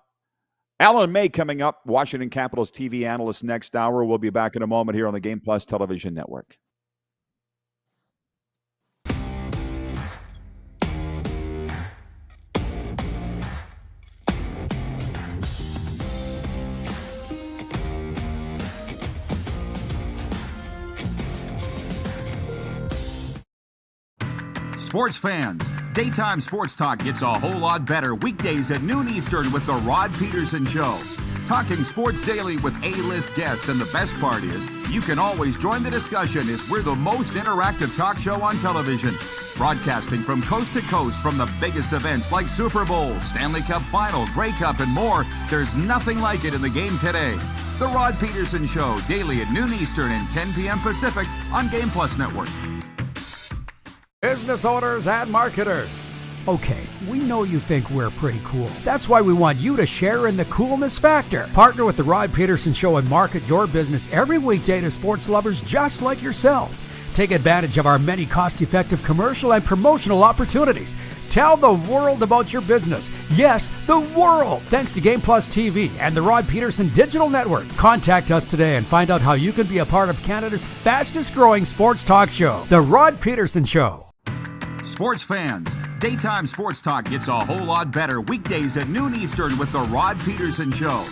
Alan May coming up, Washington Capitals TV analyst next hour. We'll be back in a moment here on the Game Plus Television Network. Sports fans, daytime sports talk gets a whole lot better weekdays at noon Eastern with The Rod Peterson Show. Talking sports daily with A-list guests, and the best part is you can always join the discussion as we're the most interactive talk show on television. Broadcasting from coast to coast from the biggest events like Super Bowl, Stanley Cup Final, Grey Cup, and more. There's nothing like it in the game today. The Rod Peterson Show, daily at noon Eastern and 10 p.m. Pacific on Game Plus Network. Business owners and marketers. Okay, we know you think we're pretty cool. That's why we want you to share in the coolness factor. Partner with The Rod Peterson Show and market your business every weekday to sports lovers just like yourself. Take advantage of our many cost-effective commercial and promotional opportunities. Tell the world about your business. Yes, the world. Thanks to Game Plus TV and the Rod Peterson Digital Network. Contact us today and find out how you can be a part of Canada's fastest-growing sports talk show, The Rod Peterson Show. Sports fans, daytime sports talk gets a whole lot better weekdays at noon Eastern with The Rod Peterson Show.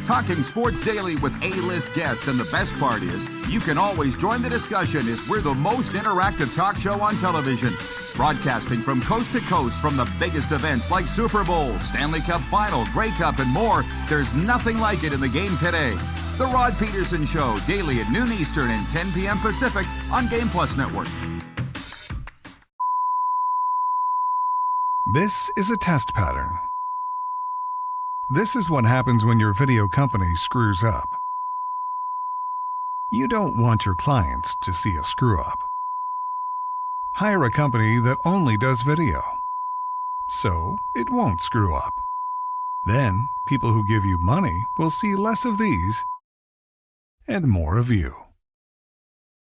Talking sports daily with A-list guests, and the best part is, you can always join the discussion as we're the most interactive talk show on television. Broadcasting from coast to coast from the biggest events like Super Bowl, Stanley Cup Final, Grey Cup, and more, there's nothing like it in the game today. The Rod Peterson Show, daily at noon Eastern and 10 p.m. Pacific on Game Plus Network. This is a test pattern. This is what happens when your video company screws up. You don't want your clients to see a screw up. Hire a company that only does video, so it won't screw up. Then, people who give you money will see less of these and more of you.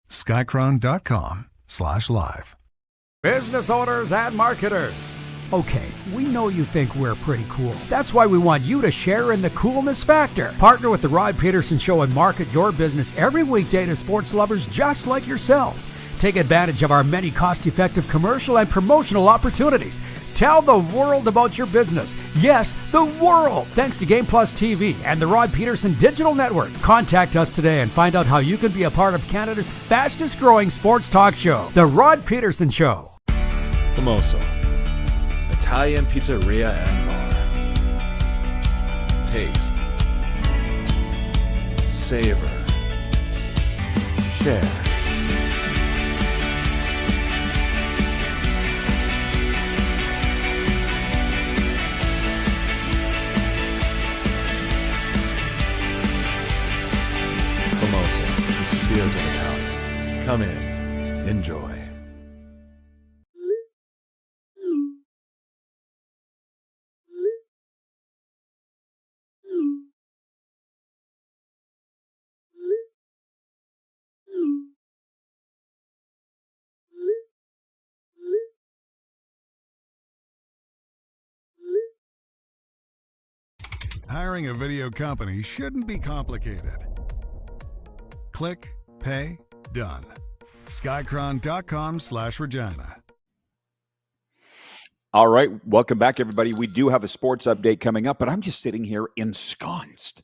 Skycron.com/live. Business owners and marketers. Okay, we know you think we're pretty cool. That's why we want you to share in the coolness factor. Partner with the Rod Peterson Show and market your business every weekday to sports lovers just like yourself. Take advantage of our many cost-effective commercial and promotional opportunities. Tell the world about your business. Yes, the world. Thanks to Game Plus TV and the Rod Peterson Digital Network. Contact us today and find out how you can be a part of Canada's fastest growing sports talk show, The Rod Peterson Show. Famoso, Italian pizzeria and bar. Taste, savor, share. Famoso, the spirit of Italian. Come in, enjoy. Hiring a video company shouldn't be complicated. Click, pay, done. Skycron.com/Regina. All right, welcome back, everybody. We do have a sports update coming up, but I'm just sitting here ensconced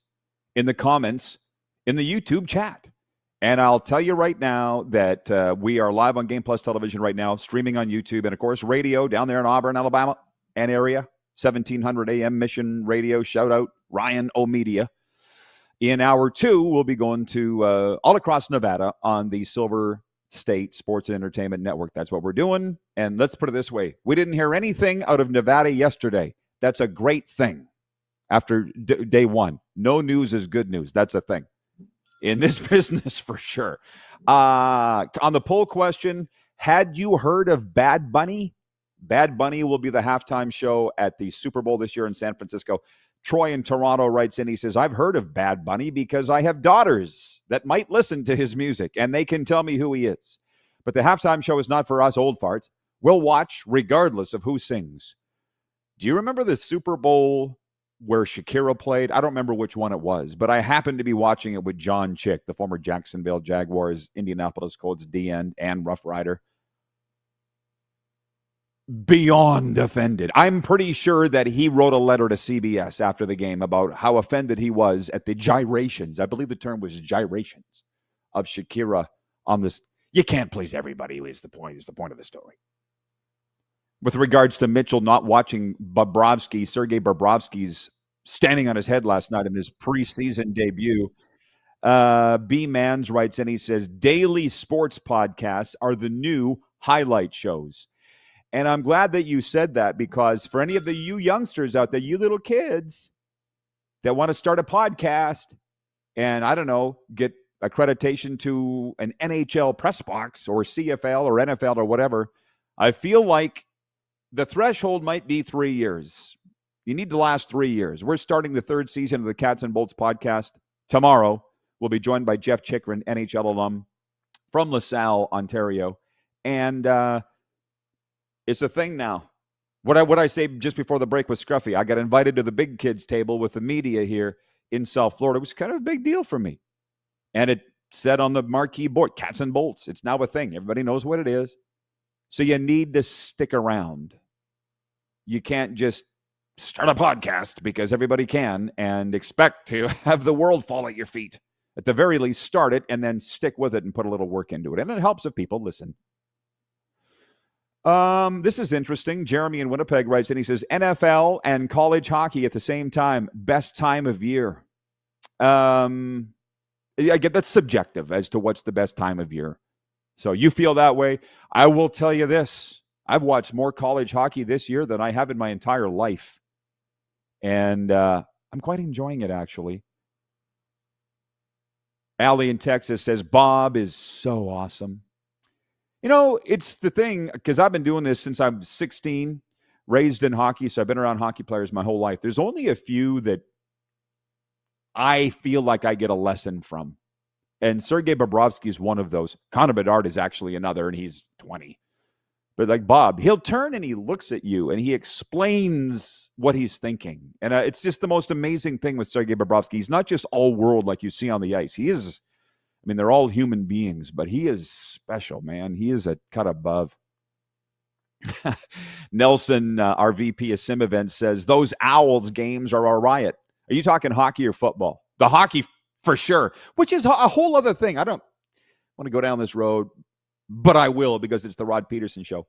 in the comments in the YouTube chat. And I'll tell you right now that we are live on Game Plus Television right now, streaming on YouTube, and, of course, radio down there in Auburn, Alabama, and area, 1700 AM Mission Radio. Shout out Ryan O'Media. In hour 2, we'll be going to all across Nevada on the Silver State Sports and Entertainment Network. That's what we're doing. And let's put it this way. We didn't hear anything out of Nevada yesterday. That's a great thing after day one. No news is good news. That's a thing in this business for sure. On the poll question, had you heard of Bad Bunny? Bad Bunny will be the halftime show at the Super Bowl this year in San Francisco. Troy in Toronto writes in, he says, I've heard of Bad Bunny because I have daughters that might listen to his music, and they can tell me who he is. But the halftime show is not for us old farts. We'll watch regardless of who sings. Do you remember the Super Bowl where Shakira played? I don't remember which one it was, but I happened to be watching it with John Chick, the former Jacksonville Jaguars, Indianapolis Colts D-end, and Rough Rider. Beyond offended. I'm pretty sure that he wrote a letter to CBS after the game about how offended he was at the gyrations. I believe the term was gyrations of Shakira on this. You can't please everybody is the point of the story. With regards to Mitchell not watching Sergei Bobrovsky's standing on his head last night in his preseason debut, B. Mans writes in, he says, daily sports podcasts are the new highlight shows. And I'm glad that you said that, because for any of you youngsters out there, you little kids that want to start a podcast and, I don't know, get accreditation to an NHL press box or CFL or NFL or whatever, I feel like the threshold might be 3 years. You need to last 3 years. We're starting the 3rd season of the Cats and Bolts podcast tomorrow. We'll be joined by Jeff Chikrin, NHL alum from LaSalle, Ontario. And it's a thing now. What I say just before the break was Scruffy. I got invited to the big kids table with the media here in South Florida. It was kind of a big deal for me. And it said on the marquee board, Cats and Bolts. It's now a thing. Everybody knows what it is. So you need to stick around. You can't just start a podcast because everybody can and expect to have the world fall at your feet. At the very least, start it and then stick with it and put a little work into it. And it helps if people listen. This is interesting. Jeremy in Winnipeg writes in, he says, NFL and college hockey at the same time, best time of year. I get that's subjective as to what's the best time of year. So you feel that way. I will tell you this. I've watched more college hockey this year than I have in my entire life. And I'm quite enjoying it, actually. Allie in Texas says, Bob is so awesome. You know, it's the thing, because I've been doing this since I'm 16, raised in hockey, so I've been around hockey players my whole life. There's only a few that I feel like I get a lesson from. And Sergei Bobrovsky is one of those. Connor Bedard is actually another, and he's 20. But like Bob, he'll turn and he looks at you, and he explains what he's thinking. And it's just the most amazing thing with Sergei Bobrovsky. He's not just all world like you see on the ice. He is... I mean, they're all human beings, but he is special, man. He is a cut above. Nelson, our VP of Sim Events, says, those Owls games are a riot. Are you talking hockey or football? The hockey, for sure, which is a whole other thing. I don't want to go down this road, but I will because it's the Rod Peterson Show.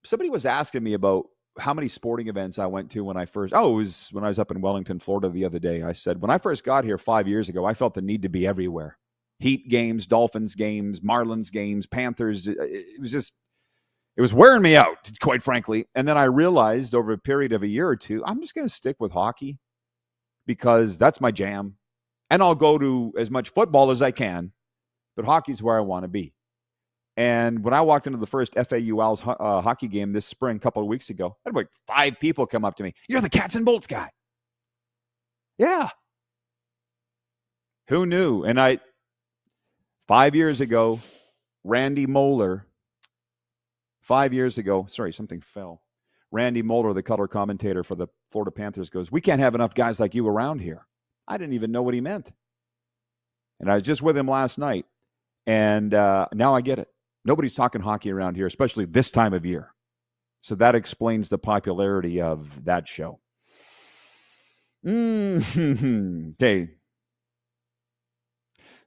Somebody was asking me about how many sporting events I went to when I first, it was when I was up in Wellington, Florida the other day. I said, when I first got here 5 years ago, I felt the need to be everywhere. Heat games, Dolphins games, Marlins games, Panthers. It was wearing me out, quite frankly. And then I realized over a period of a year or two, I'm just going to stick with hockey because that's my jam. And I'll go to as much football as I can, but hockey's where I want to be. And when I walked into the first FAU Owls hockey game this spring, a couple of weeks ago, I had like 5 people come up to me. You're the Cats and Bolts guy. Yeah. Who knew? And 5 years ago, Randy Moeller, 5 years ago, sorry, something fell. Randy Moeller, the color commentator for the Florida Panthers, goes, we can't have enough guys like you around here. I didn't even know what he meant. And I was just with him last night. And now I get it. Nobody's talking hockey around here, especially this time of year. So that explains the popularity of that show. Okay.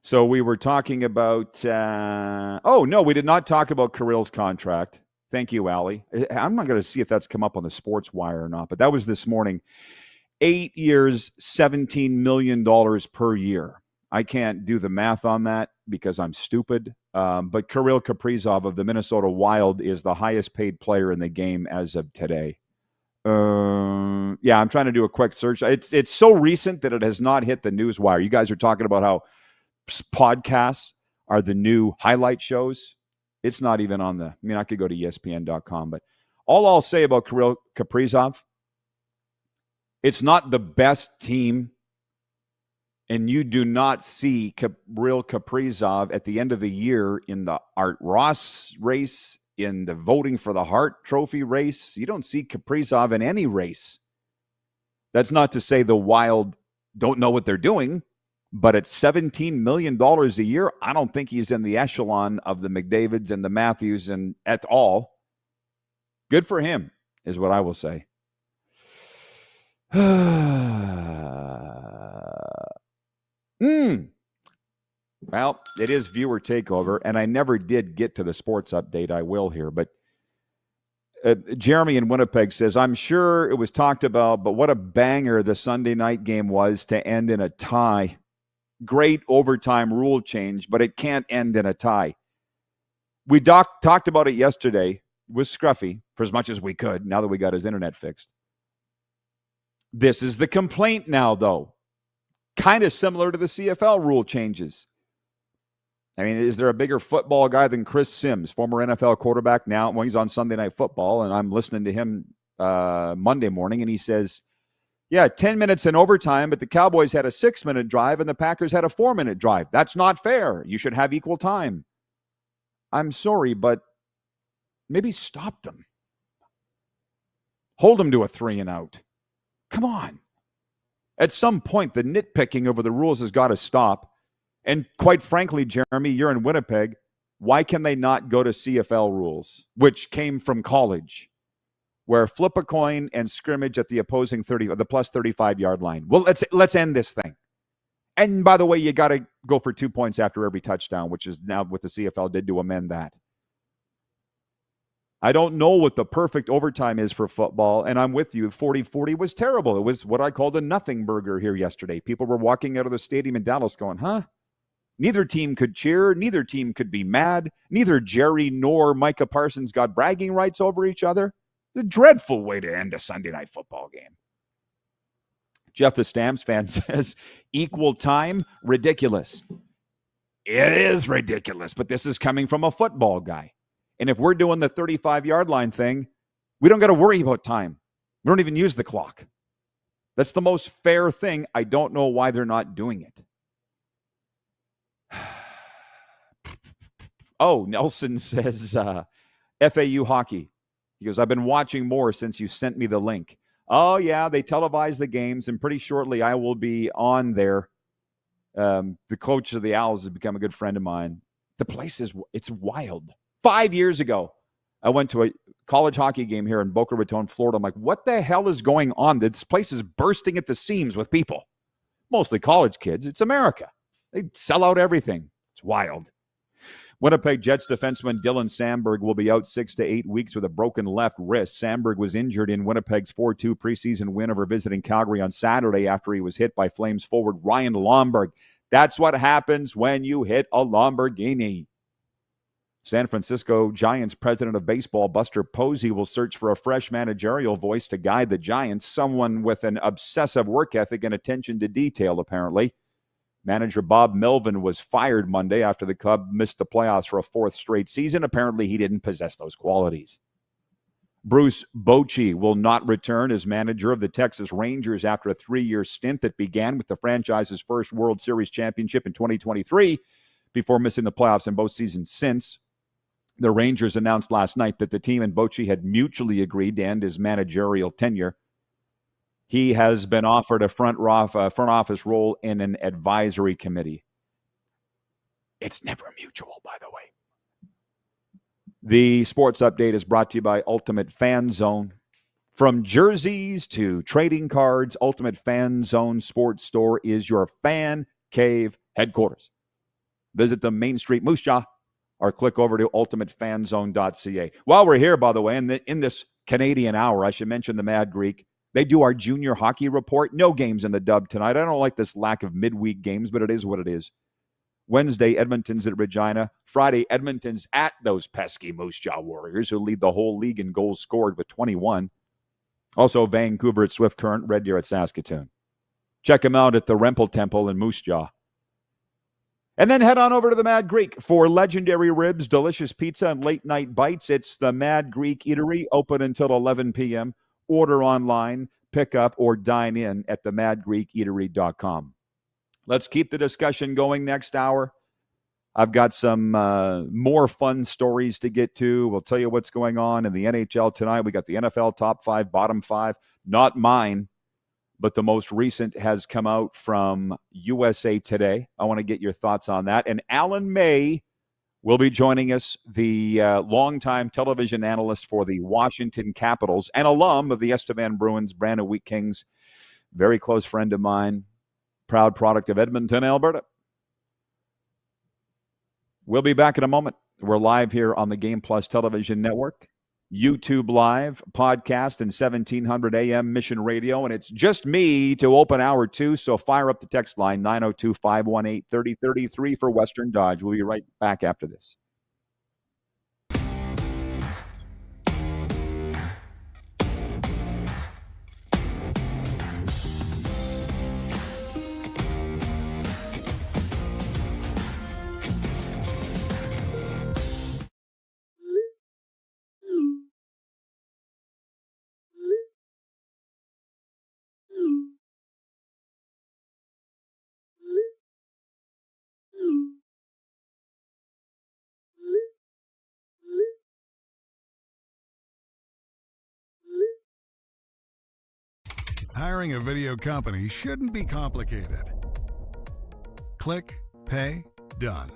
So we were talking about, no, we did not talk about Kirill's contract. Thank you, Allie. I'm not going to see if that's come up on the Sports Wire or not, but that was this morning. 8 years, $17 million per year. I can't do the math on that because I'm stupid. But Kirill Kaprizov of the Minnesota Wild is the highest paid player in the game as of today. I'm trying to do a quick search. It's so recent that it has not hit the news wire. You guys are talking about how podcasts are the new highlight shows. It's not even on I could go to ESPN.com, but all I'll say about Kirill Kaprizov, it's not the best team, and you do not see Kirill Kaprizov at the end of the year in the Art Ross race, in the voting for the Hart Trophy race. You don't see Kaprizov in any race. That's not to say the Wild don't know what they're doing, but at $17 million a year, I don't think he's in the echelon of the McDavids and the Matthews and at all. Good for him, is what I will say. Well, it is viewer takeover, and I never did get to the sports update. I will here, but Jeremy in Winnipeg says, I'm sure it was talked about, but what a banger the Sunday night game was to end in a tie. Great overtime rule change, but it can't end in a tie. We talked about it yesterday with Scruffy for as much as we could, now that we got his internet fixed. This is the complaint now, though. Kind of similar to the CFL rule changes. I mean, is there a bigger football guy than Chris Sims, former NFL quarterback now? Well, he's on Sunday Night Football, and I'm listening to him Monday morning, and he says, 10 minutes in overtime, but the Cowboys had a 6-minute drive, and the Packers had a 4-minute drive. That's not fair. You should have equal time. I'm sorry, but maybe stop them. Hold them to a 3-and-out. Come on. At some point, the nitpicking over the rules has got to stop. And quite frankly, Jeremy, you're in Winnipeg. Why can they not go to CFL rules, which came from college? where flip a coin and scrimmage at the opposing 30, the plus 35-yard line. Well, let's end this thing. And by the way, you got to go for 2 points after every touchdown, which is now what the CFL did to amend that. I don't know what the perfect overtime is for football, and I'm with you. 40-40 was terrible. It was what I called a nothing burger here yesterday. People were walking out of the stadium in Dallas going, huh? Neither team could cheer. Neither team could be mad. Neither Jerry nor Micah Parsons got bragging rights over each other. A dreadful way to end a Sunday night football game. Jeff the Stamps fan says, equal time, ridiculous. It is ridiculous, but this is coming from a football guy. And if we're doing the 35-yard line thing, we don't got to worry about time. We don't even use the clock. That's the most fair thing. I don't know why they're not doing it. Oh, Nelson says, FAU hockey. He goes, I've been watching more since you sent me the link. Oh, yeah, they televise the games, and pretty shortly I will be on there. The coach of the Owls has become a good friend of mine. The place it's wild. 5 years ago, I went to a college hockey game here in Boca Raton, Florida. I'm like, what the hell is going on? This place is bursting at the seams with people. Mostly college kids. It's America. They sell out everything. It's wild. Winnipeg Jets defenseman Dylan Samberg will be out 6 to 8 weeks with a broken left wrist. Samberg was injured in Winnipeg's 4-2 preseason win over visiting Calgary on Saturday after he was hit by Flames forward Ryan Lomberg. That's what happens when you hit a Lamborghini. San Francisco Giants president of baseball Buster Posey will search for a fresh managerial voice to guide the Giants, someone with an obsessive work ethic and attention to detail, apparently. Manager Bob Melvin was fired Monday after the club missed the playoffs for a fourth straight season. Apparently, he didn't possess those qualities. Bruce Bochy will not return as manager of the Texas Rangers after a 3-year stint that began with the franchise's first World Series championship in 2023 before missing the playoffs in both seasons since. The Rangers announced last night that the team and Bochy had mutually agreed to end his managerial tenure. He has been offered a front office role in an advisory committee. It's never mutual, by the way. The sports update is brought to you by Ultimate Fan Zone. From jerseys to trading cards, Ultimate Fan Zone Sports Store is your fan cave headquarters. Visit the Main Street Moose Jaw or click over to ultimatefanzone.ca. While we're here, by the way, in this Canadian hour, I should mention the Mad Greek. They do our junior hockey report. No games in the dub tonight. I don't like this lack of midweek games, but it is what it is. Wednesday, Edmonton's at Regina. Friday, Edmonton's at those pesky Moose Jaw Warriors who lead the whole league in goals scored with 21. Also, Vancouver at Swift Current, Red Deer at Saskatoon. Check them out at the Rempel Temple in Moose Jaw. And then head on over to the Mad Greek for legendary ribs, delicious pizza, and late-night bites. It's the Mad Greek Eatery, open until 11 p.m., Order online, pick up, or dine in at themadgreekeatery.com. Let's keep the discussion going next hour. I've got some more fun stories to get to. We'll tell you what's going on in the NHL tonight. We got the NFL top 5, bottom 5. Not mine, but the most recent has come out from USA Today. I want to get your thoughts on that. And Alan May will be joining us, the longtime television analyst for the Washington Capitals and alum of the Estevan Bruins, Brandon Wheat Kings, very close friend of mine, proud product of Edmonton, Alberta. We'll be back in a moment. We're live here on the Game Plus Television Network, YouTube Live, podcast, and 1700 AM Mission Radio. And it's just me to open hour 2, so fire up the text line, 902-518-3033 for Western Dodge. We'll be right back after this. Hiring a video company shouldn't be complicated. Click, pay, done.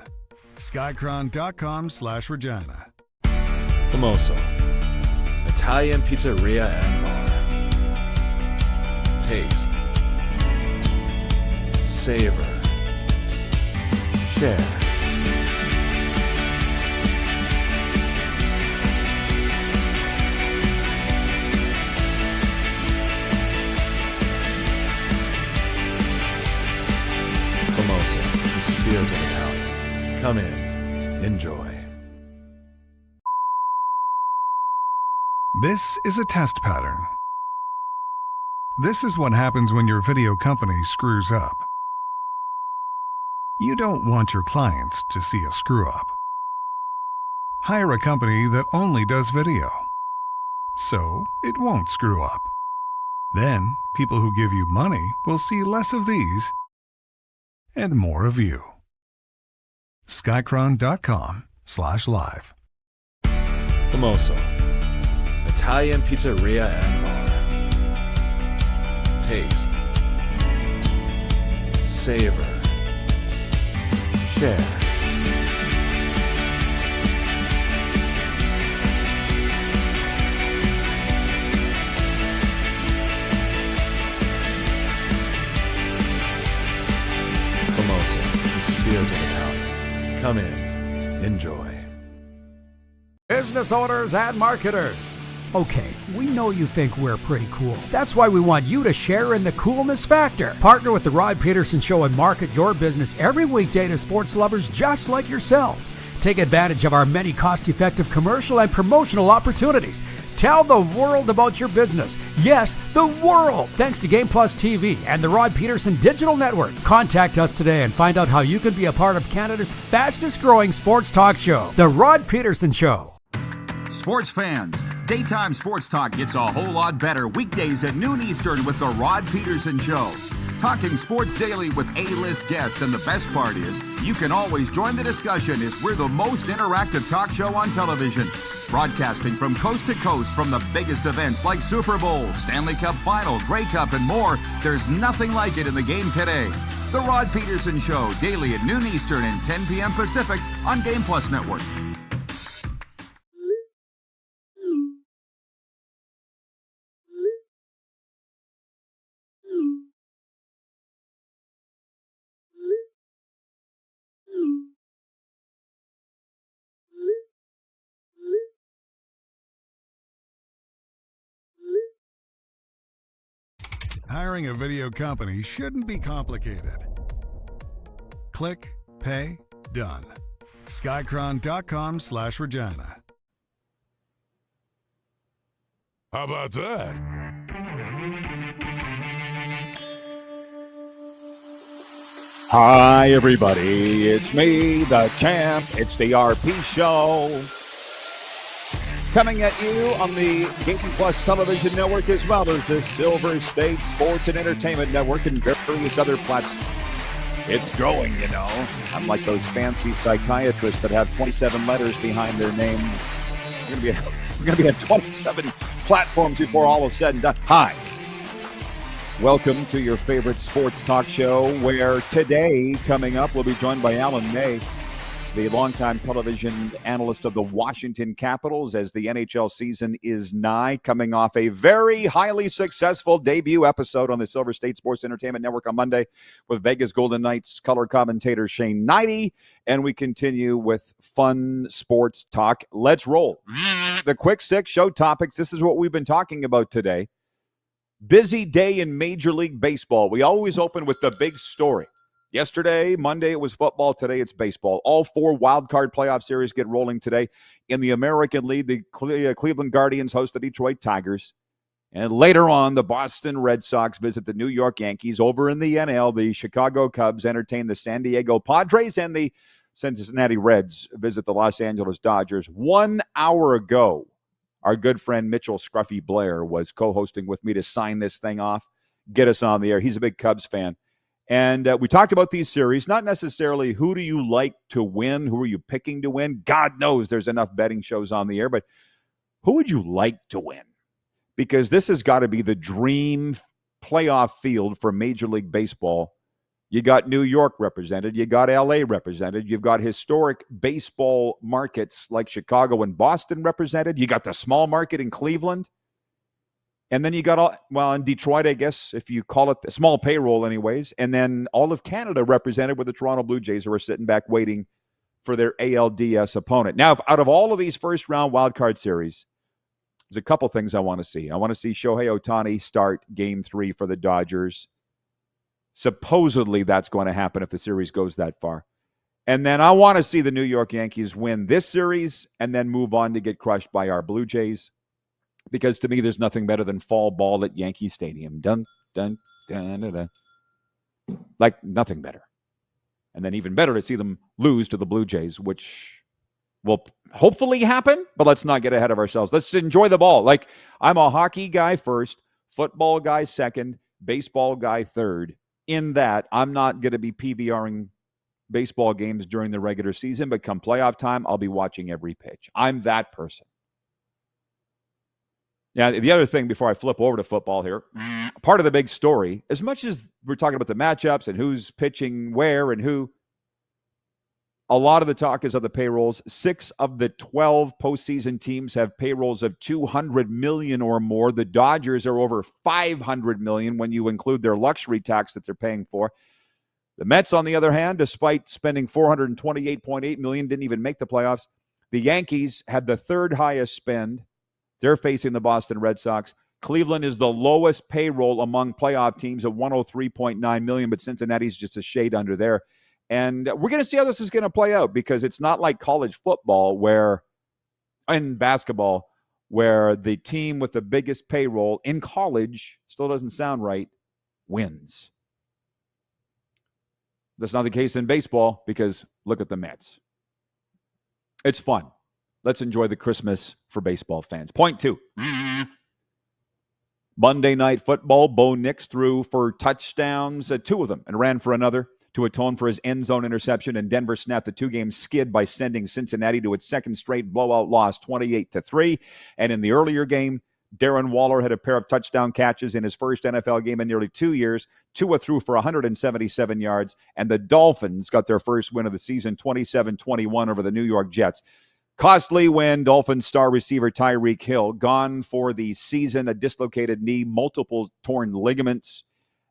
Skycron.com/Regina. Famoso, Italian Italian Pizzeria and Bar. Taste, savor, share. The spirit of Italian. Come in, enjoy. This is a test pattern. This is what happens when your video company screws up. You don't want your clients to see a screw up. Hire a company that only does video, so it won't screw up. Then, people who give you money will see less of these and more of you. Skycron.com/live. Famoso. Italian Pizzeria and Bar. Taste, savor, share. The spirit of Italian. Come in, enjoy. Business owners and marketers. Okay, we know you think we're pretty cool. That's why we want you to share in the coolness factor. Partner with the Rod Peterson Show and market your business every weekday to sports lovers just like yourself. Take advantage of our many cost-effective commercial and promotional opportunities. Tell the world about your business. Yes, the world. Thanks to Game Plus TV and the Rod Peterson Digital Network. Contact us today and find out how you can be a part of Canada's fastest-growing sports talk show, The Rod Peterson Show. Sports fans, daytime sports talk gets a whole lot better weekdays at noon Eastern with The Rod Peterson Show. Talking sports daily with A-list guests, and the best part is, you can always join the discussion as we're the most interactive talk show on television. Broadcasting from coast to coast from the biggest events like Super Bowl, Stanley Cup Final, Grey Cup, and more, there's nothing like it in the game today. The Rod Peterson Show, daily at noon Eastern and 10 p.m. Pacific on Game Plus Network. Hiring a video company shouldn't be complicated. Click, pay, done. Skycron.com/Regina. How about that? Hi, everybody. It's me, the champ. It's the RP Show. Coming at you on the Game Plus Television Network, as well as the Silver State Sports and Entertainment Network and various other platforms. It's growing, you know. Unlike those fancy psychiatrists that have 27 letters behind their name. We're going to be at 27 platforms before all is said and done. Hi. Welcome to your favorite sports talk show, where today, coming up, we'll be joined by Alan May, the longtime television analyst of the Washington Capitals, as the NHL season is nigh, coming off a very highly successful debut episode on the Silver State Sports Entertainment Network on Monday with Vegas Golden Knights color commentator Shane Knighty. And we continue with fun sports talk. Let's roll. The quick six show topics. This is what we've been talking about today. Busy day in Major League Baseball. We always open with the big story. Yesterday, Monday, it was football. Today, it's baseball. All four wild card playoff series get rolling today. In the American League, the Cleveland Guardians host the Detroit Tigers. And later on, the Boston Red Sox visit the New York Yankees. Over in the NL, the Chicago Cubs entertain the San Diego Padres, and the Cincinnati Reds visit the Los Angeles Dodgers. 1 hour ago, our good friend Mitchell Scruffy Blair was co-hosting with me to sign this thing off, get us on the air. He's a big Cubs fan. And we talked about these series, not necessarily who do you like to win, who are you picking to win. God knows there's enough betting shows on the air, but who would you like to win? Because this has got to be the dream playoff field for Major League Baseball You got New York represented. You got LA represented. You've got historic baseball markets like Chicago and Boston represented. You got the small market in Cleveland. And then you got, in Detroit, I guess, if you call it a small payroll anyways. And then all of Canada represented with the Toronto Blue Jays, who are sitting back waiting for their ALDS opponent. Now, out of all of these first-round wildcard series, there's a couple things I want to see. I want to see Shohei Ohtani start Game 3 for the Dodgers. Supposedly, that's going to happen if the series goes that far. And then I want to see the New York Yankees win this series and then move on to get crushed by our Blue Jays. Because to me, there's nothing better than fall ball at Yankee Stadium. Dun, dun, dun, dun, dun. Like, nothing better. And then even better to see them lose to the Blue Jays, which will hopefully happen, but let's not get ahead of ourselves. Let's enjoy the ball. Like, I'm a hockey guy first, football guy second, baseball guy third. In that, I'm not going to be PVRing baseball games during the regular season, but come playoff time, I'll be watching every pitch. I'm that person. Now, the other thing before I flip over to football here, part of the big story, as much as we're talking about the matchups and who's pitching where and who, a lot of the talk is of the payrolls. 6 of the 12 postseason teams have payrolls of $200 million or more. The Dodgers are over $500 million when you include their luxury tax that they're paying for. The Mets, on the other hand, despite spending $428.8 million, didn't even make the playoffs. The Yankees had the third highest spend. They're facing the Boston Red Sox. Cleveland is the lowest payroll among playoff teams at $103.9 million, but Cincinnati's just a shade under there. And we're going to see how this is going to play out because it's not like college football and basketball, where the team with the biggest payroll in college, still doesn't sound right, wins. That's not the case in baseball because look at the Mets. It's fun. Let's enjoy the Christmas for baseball fans. Point 2. Monday Night Football, Bo Nix threw for touchdowns, 2 of them, and ran for another to atone for his end zone interception, and Denver snapped the 2-game skid by sending Cincinnati to its second straight blowout loss, 28-3. And in the earlier game, Darren Waller had a pair of touchdown catches in his first NFL game in nearly 2 years. Tua threw for 177 yards, and the Dolphins got their first win of the season, 27-21 over the New York Jets. Costly win. Dolphins star receiver Tyreek Hill gone for the season, a dislocated knee, multiple torn ligaments.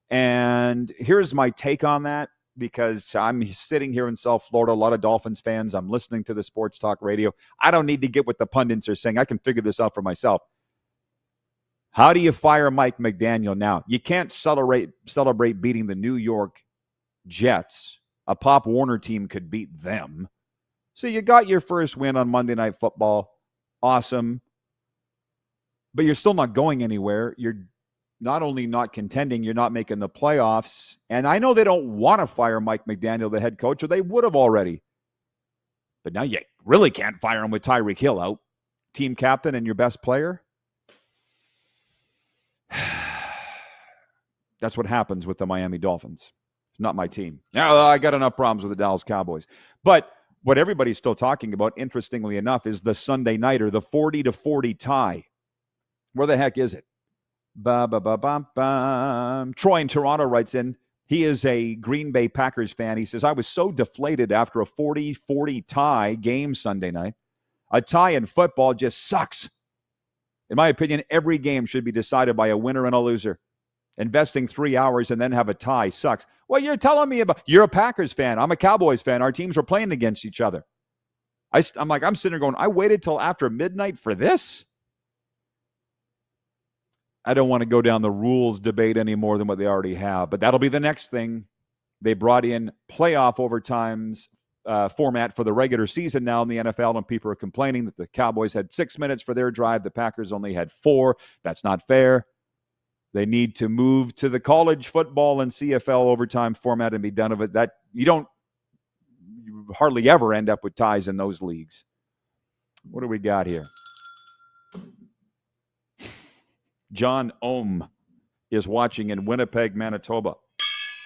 And here's my take on that, because I'm sitting here in South Florida, a lot of Dolphins fans. I'm listening to the sports talk radio. I don't need to get what the pundits are saying. I can figure this out for myself. How do you fire Mike McDaniel now? You can't celebrate beating the New York Jets. A Pop Warner team could beat them. So you got your first win on Monday Night Football. Awesome. But you're still not going anywhere. You're not only not contending, you're not making the playoffs. And I know they don't want to fire Mike McDaniel, the head coach, or they would have already. But now you really can't fire him with Tyreek Hill out. Team captain and your best player. That's what happens with the Miami Dolphins. It's not my team. Now, I got enough problems with the Dallas Cowboys. But what everybody's still talking about, interestingly enough, is the Sunday nighter, the 40-40 tie. Where the heck is it? Troy in Toronto writes in, he is a Green Bay Packers fan. He says, I was so deflated after a 40-40 tie game Sunday night. A tie in football just sucks. In my opinion, every game should be decided by a winner and a loser. Investing 3 hours and then have a tie sucks. Well, you're telling me about, you're a Packers fan. I'm a Cowboys fan. Our teams were playing against each other. I'm sitting there going, I waited till after midnight for this? I don't want to go down the rules debate any more than what they already have, but that'll be the next thing. They brought in playoff overtimes format for the regular season now in the NFL, and people are complaining that the Cowboys had 6 minutes for their drive. The Packers only had 4. That's not fair. They need to move to the college football and CFL overtime format and be done with it. That you hardly ever end up with ties in those leagues. What do we got here? John Ohm is watching in Winnipeg, Manitoba.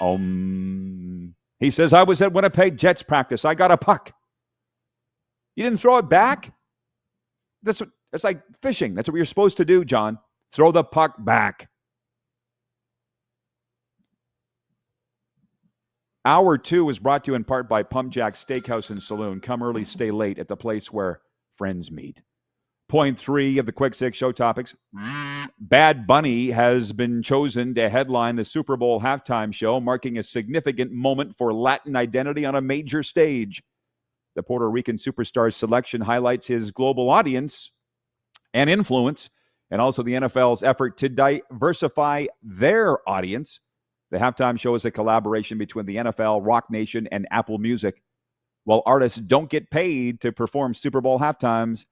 He says, I was at Winnipeg Jets practice. I got a puck. You didn't throw it back? It's like fishing. That's what you're supposed to do, John. Throw the puck back. Hour 2 is brought to you in part by Pump Jack Steakhouse and Saloon. Come early, stay late at the place where friends meet. Point 3 of the Quick Six show topics. Bad Bunny has been chosen to headline the Super Bowl halftime show, marking a significant moment for Latin identity on a major stage. The Puerto Rican superstar's selection highlights his global audience and influence, and also the NFL's effort to diversify their audience. The halftime show is a collaboration between the NFL, Rock Nation, and Apple Music. While artists don't get paid to perform Super Bowl halftimes,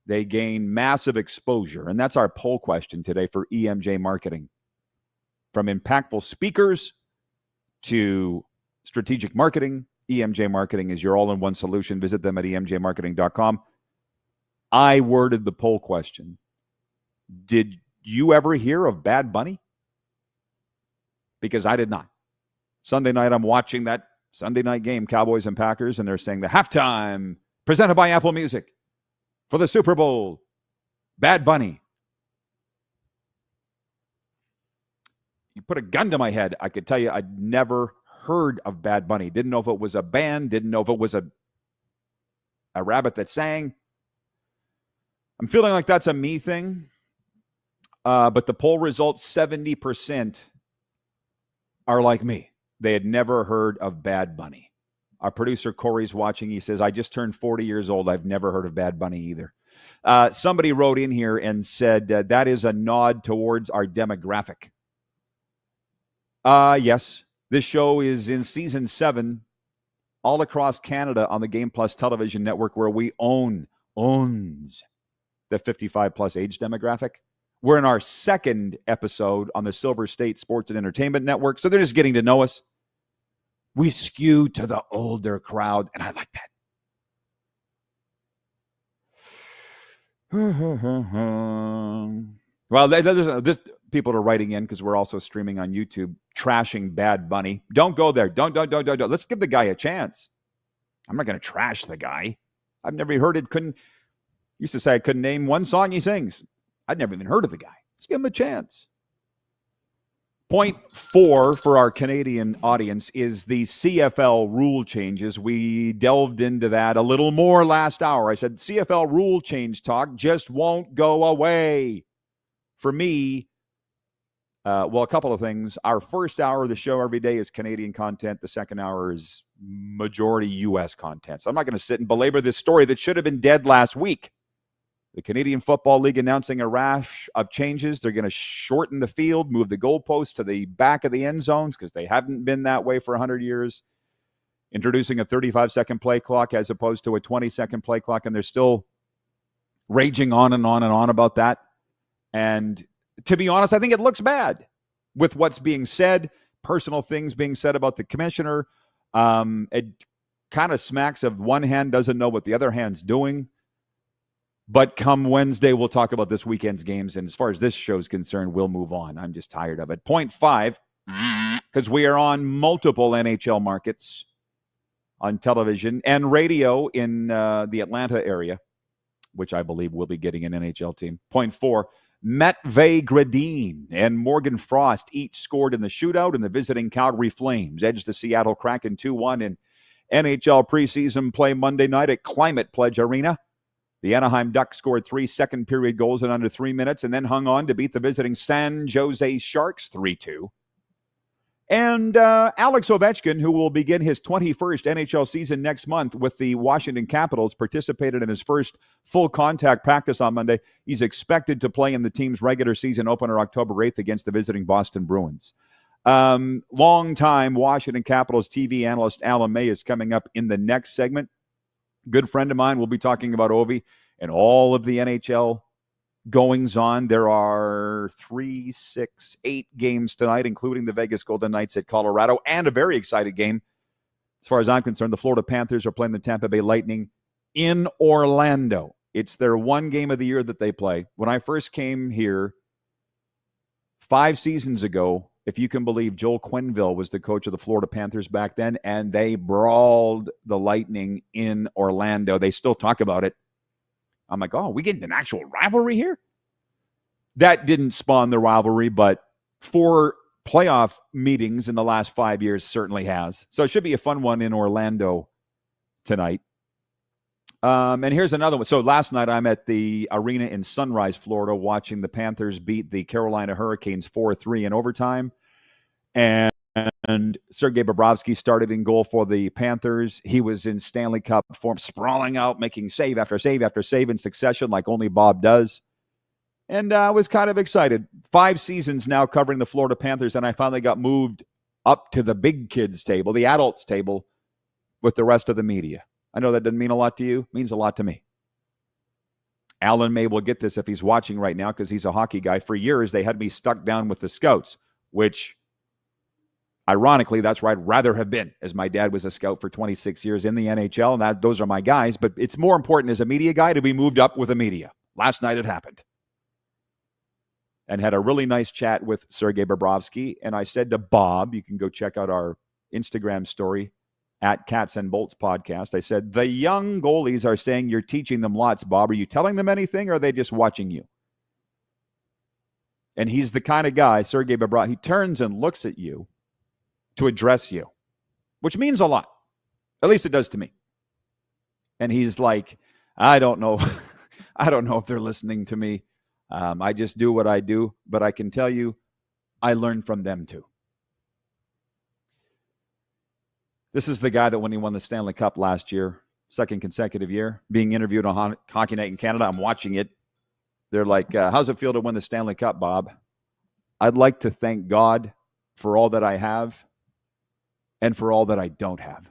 they gain massive exposure. And that's our poll question today for EMJ Marketing. From impactful speakers to strategic marketing, EMJ Marketing is your all-in-one solution. Visit them at emjmarketing.com. I worded the poll question. Did you ever hear of Bad Bunny? Because I did not. Sunday night, I'm watching that Sunday night game, Cowboys and Packers, and they're saying the halftime presented by Apple Music for the Super Bowl, Bad Bunny. You put a gun to my head, I could tell you I'd never heard of Bad Bunny. Didn't know if it was a band, didn't know if it was a rabbit that sang. I'm feeling like that's a me thing. But the poll results, 70% are like me. They had never heard of Bad Bunny. Our producer Corey's watching. He says, I just turned 40 years old. I've never heard of Bad Bunny either. Somebody wrote in here and said, that is a nod towards our demographic. Yes. This show is in season 7 all across Canada on the Game Plus television network, where we owns the 55-plus age demographic. We're in our second episode on the Silver State Sports and Entertainment Network, so they're just getting to know us. We skew to the older crowd, and I like that. Well, this people are writing in because we're also streaming on YouTube, trashing Bad Bunny. Don't go there. Don't. Let's give the guy a chance. I'm not going to trash the guy. I've never heard it. Used to say I couldn't name one song he sings. I'd never even heard of the guy. Let's give him a chance. Point 4 for our Canadian audience is the CFL rule changes. We delved into that a little more last hour. I said CFL rule change talk just won't go away. For me, a couple of things. Our first hour of the show every day is Canadian content. The second hour is majority U.S. content. So I'm not going to sit and belabor this story that should have been dead last week. The Canadian Football League announcing a rash of changes. They're going to shorten the field, move the goalposts to the back of the end zones because they haven't been that way for 100 years. Introducing a 35-second play clock as opposed to a 20-second play clock, and they're still raging on and on and on about that. And to be honest, I think it looks bad with what's being said, personal things being said about the commissioner. It kind of smacks of one hand doesn't know what the other hand's doing. But come Wednesday, we'll talk about this weekend's games. And as far as this show's concerned, we'll move on. I'm just tired of it. Point 5, because we are on multiple NHL markets on television and radio in the Atlanta area, which I believe will be getting an NHL team. Point 4, Matvei Gradin and Morgan Frost each scored in the shootout, and the visiting Calgary Flames edged the Seattle Kraken 2-1 in NHL preseason play Monday night at Climate Pledge Arena. The Anaheim Ducks scored 3 second-period goals in under 3 minutes and then hung on to beat the visiting San Jose Sharks 3-2. And Alex Ovechkin, who will begin his 21st NHL season next month with the Washington Capitals, participated in his first full-contact practice on Monday. He's expected to play in the team's regular season opener October 8th against the visiting Boston Bruins. Long-time Washington Capitals TV analyst Alan May is coming up in the next segment. Good friend of mine will be talking about Ovi and all of the NHL goings on. There are 3, 6, 8 games tonight, including the Vegas Golden Knights at Colorado, and a very exciting game. As far as I'm concerned, the Florida Panthers are playing the Tampa Bay Lightning in Orlando. It's their one game of the year that they play. When I first came here 5 seasons ago, if you can believe, Joel Quenneville was the coach of the Florida Panthers back then, and they brawled the Lightning in Orlando. They still talk about it. I'm like, oh, we getting an actual rivalry here? That didn't spawn the rivalry, but 4+ playoff meetings in the last 5 years certainly has. So it should be a fun one in Orlando tonight. And here's another one. So last night I'm at the arena in Sunrise, Florida, watching the Panthers beat the Carolina Hurricanes 4-3 in overtime. And Sergei Bobrovsky started in goal for the Panthers. He was in Stanley Cup form, sprawling out, making save after save after save in succession like only Bob does. And I was kind of excited. 5 seasons now covering the Florida Panthers, and I finally got moved up to the big kids table, the adults table, with the rest of the media. I know that doesn't mean a lot to you. It means a lot to me. Alan May will get this if he's watching right now because he's a hockey guy. For years, they had me stuck down with the Scouts, which, ironically, that's where I'd rather have been, as my dad was a scout for 26 years in the NHL, and those are my guys. But it's more important as a media guy to be moved up with the media. Last night it happened. And had a really nice chat with Sergei Bobrovsky. And I said to Bob, you can go check out our Instagram story at Cats and Bolts Podcast. I said, the young goalies are saying you're teaching them lots, Bob. Are you telling them anything, or are they just watching you? And he's the kind of guy, Sergei Bobrovsky, he turns and looks at you to address you, which means a lot. At least it does to me. And he's like, I don't know. I don't know if they're listening to me. I just do what I do, but I can tell you, I learned from them too. This is the guy that when he won the Stanley Cup last year, second consecutive year, being interviewed on Hockey Night in Canada. I'm watching it. They're like, how's it feel to win the Stanley Cup, Bob? I'd like to thank God for all that I have and for all that I don't have.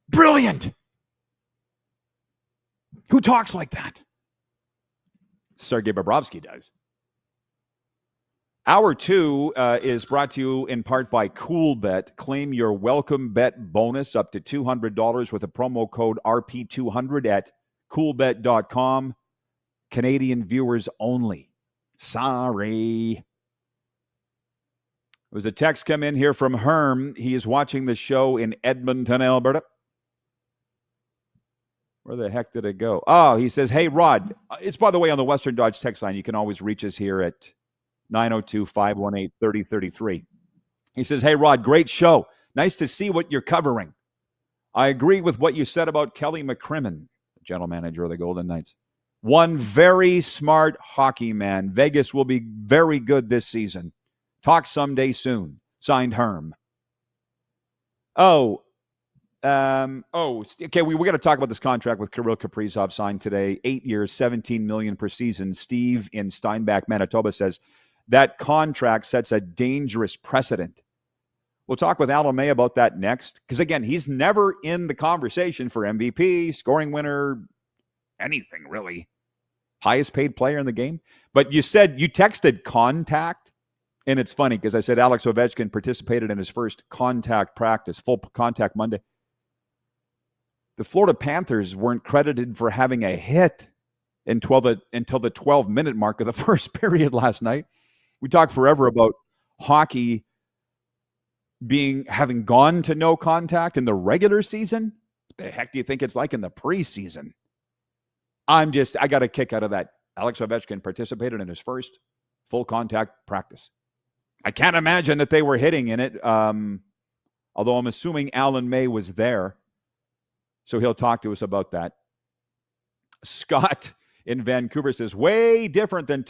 Brilliant. Who talks like that? Sergei Bobrovsky does. Hour 2 is brought to you in part by CoolBet. Claim your welcome bet bonus up to $200 with a promo code RP200 at coolbet.com. Canadian viewers only. Sorry. There was a text come in here from Herm. He is watching the show in Edmonton, Alberta. Where the heck did it go? Oh, he says, hey, Rod. It's, by the way, on the Western Dodge text line. You can always reach us here at 902-518-3033. He says, hey, Rod, great show. Nice to see what you're covering. I agree with what you said about Kelly McCrimmon, the general manager of the Golden Knights. One very smart hockey man. Vegas will be very good this season. Talk someday soon. Signed, Herm. Okay, we got to talk about this contract with Kirill Kaprizov signed today. 8 years, $17 million per season. Steve in Steinbach, Manitoba says that contract sets a dangerous precedent. We'll talk with Alan May about that next, because again, he's never in the conversation for MVP, scoring winner, anything really. Highest paid player in the game. But you texted contact, and it's funny because I said Alex Ovechkin participated in his first contact practice, full contact Monday. The Florida Panthers weren't credited for having a hit until the 12-minute mark of the first period last night. We talked forever about hockey having gone to no contact in the regular season. What the heck do you think it's like in the preseason? I got a kick out of that. Alex Ovechkin participated in his first full contact practice. I can't imagine that they were hitting in it, although I'm assuming Alan May was there. So he'll talk to us about that. Scott in Vancouver says, way different than Tom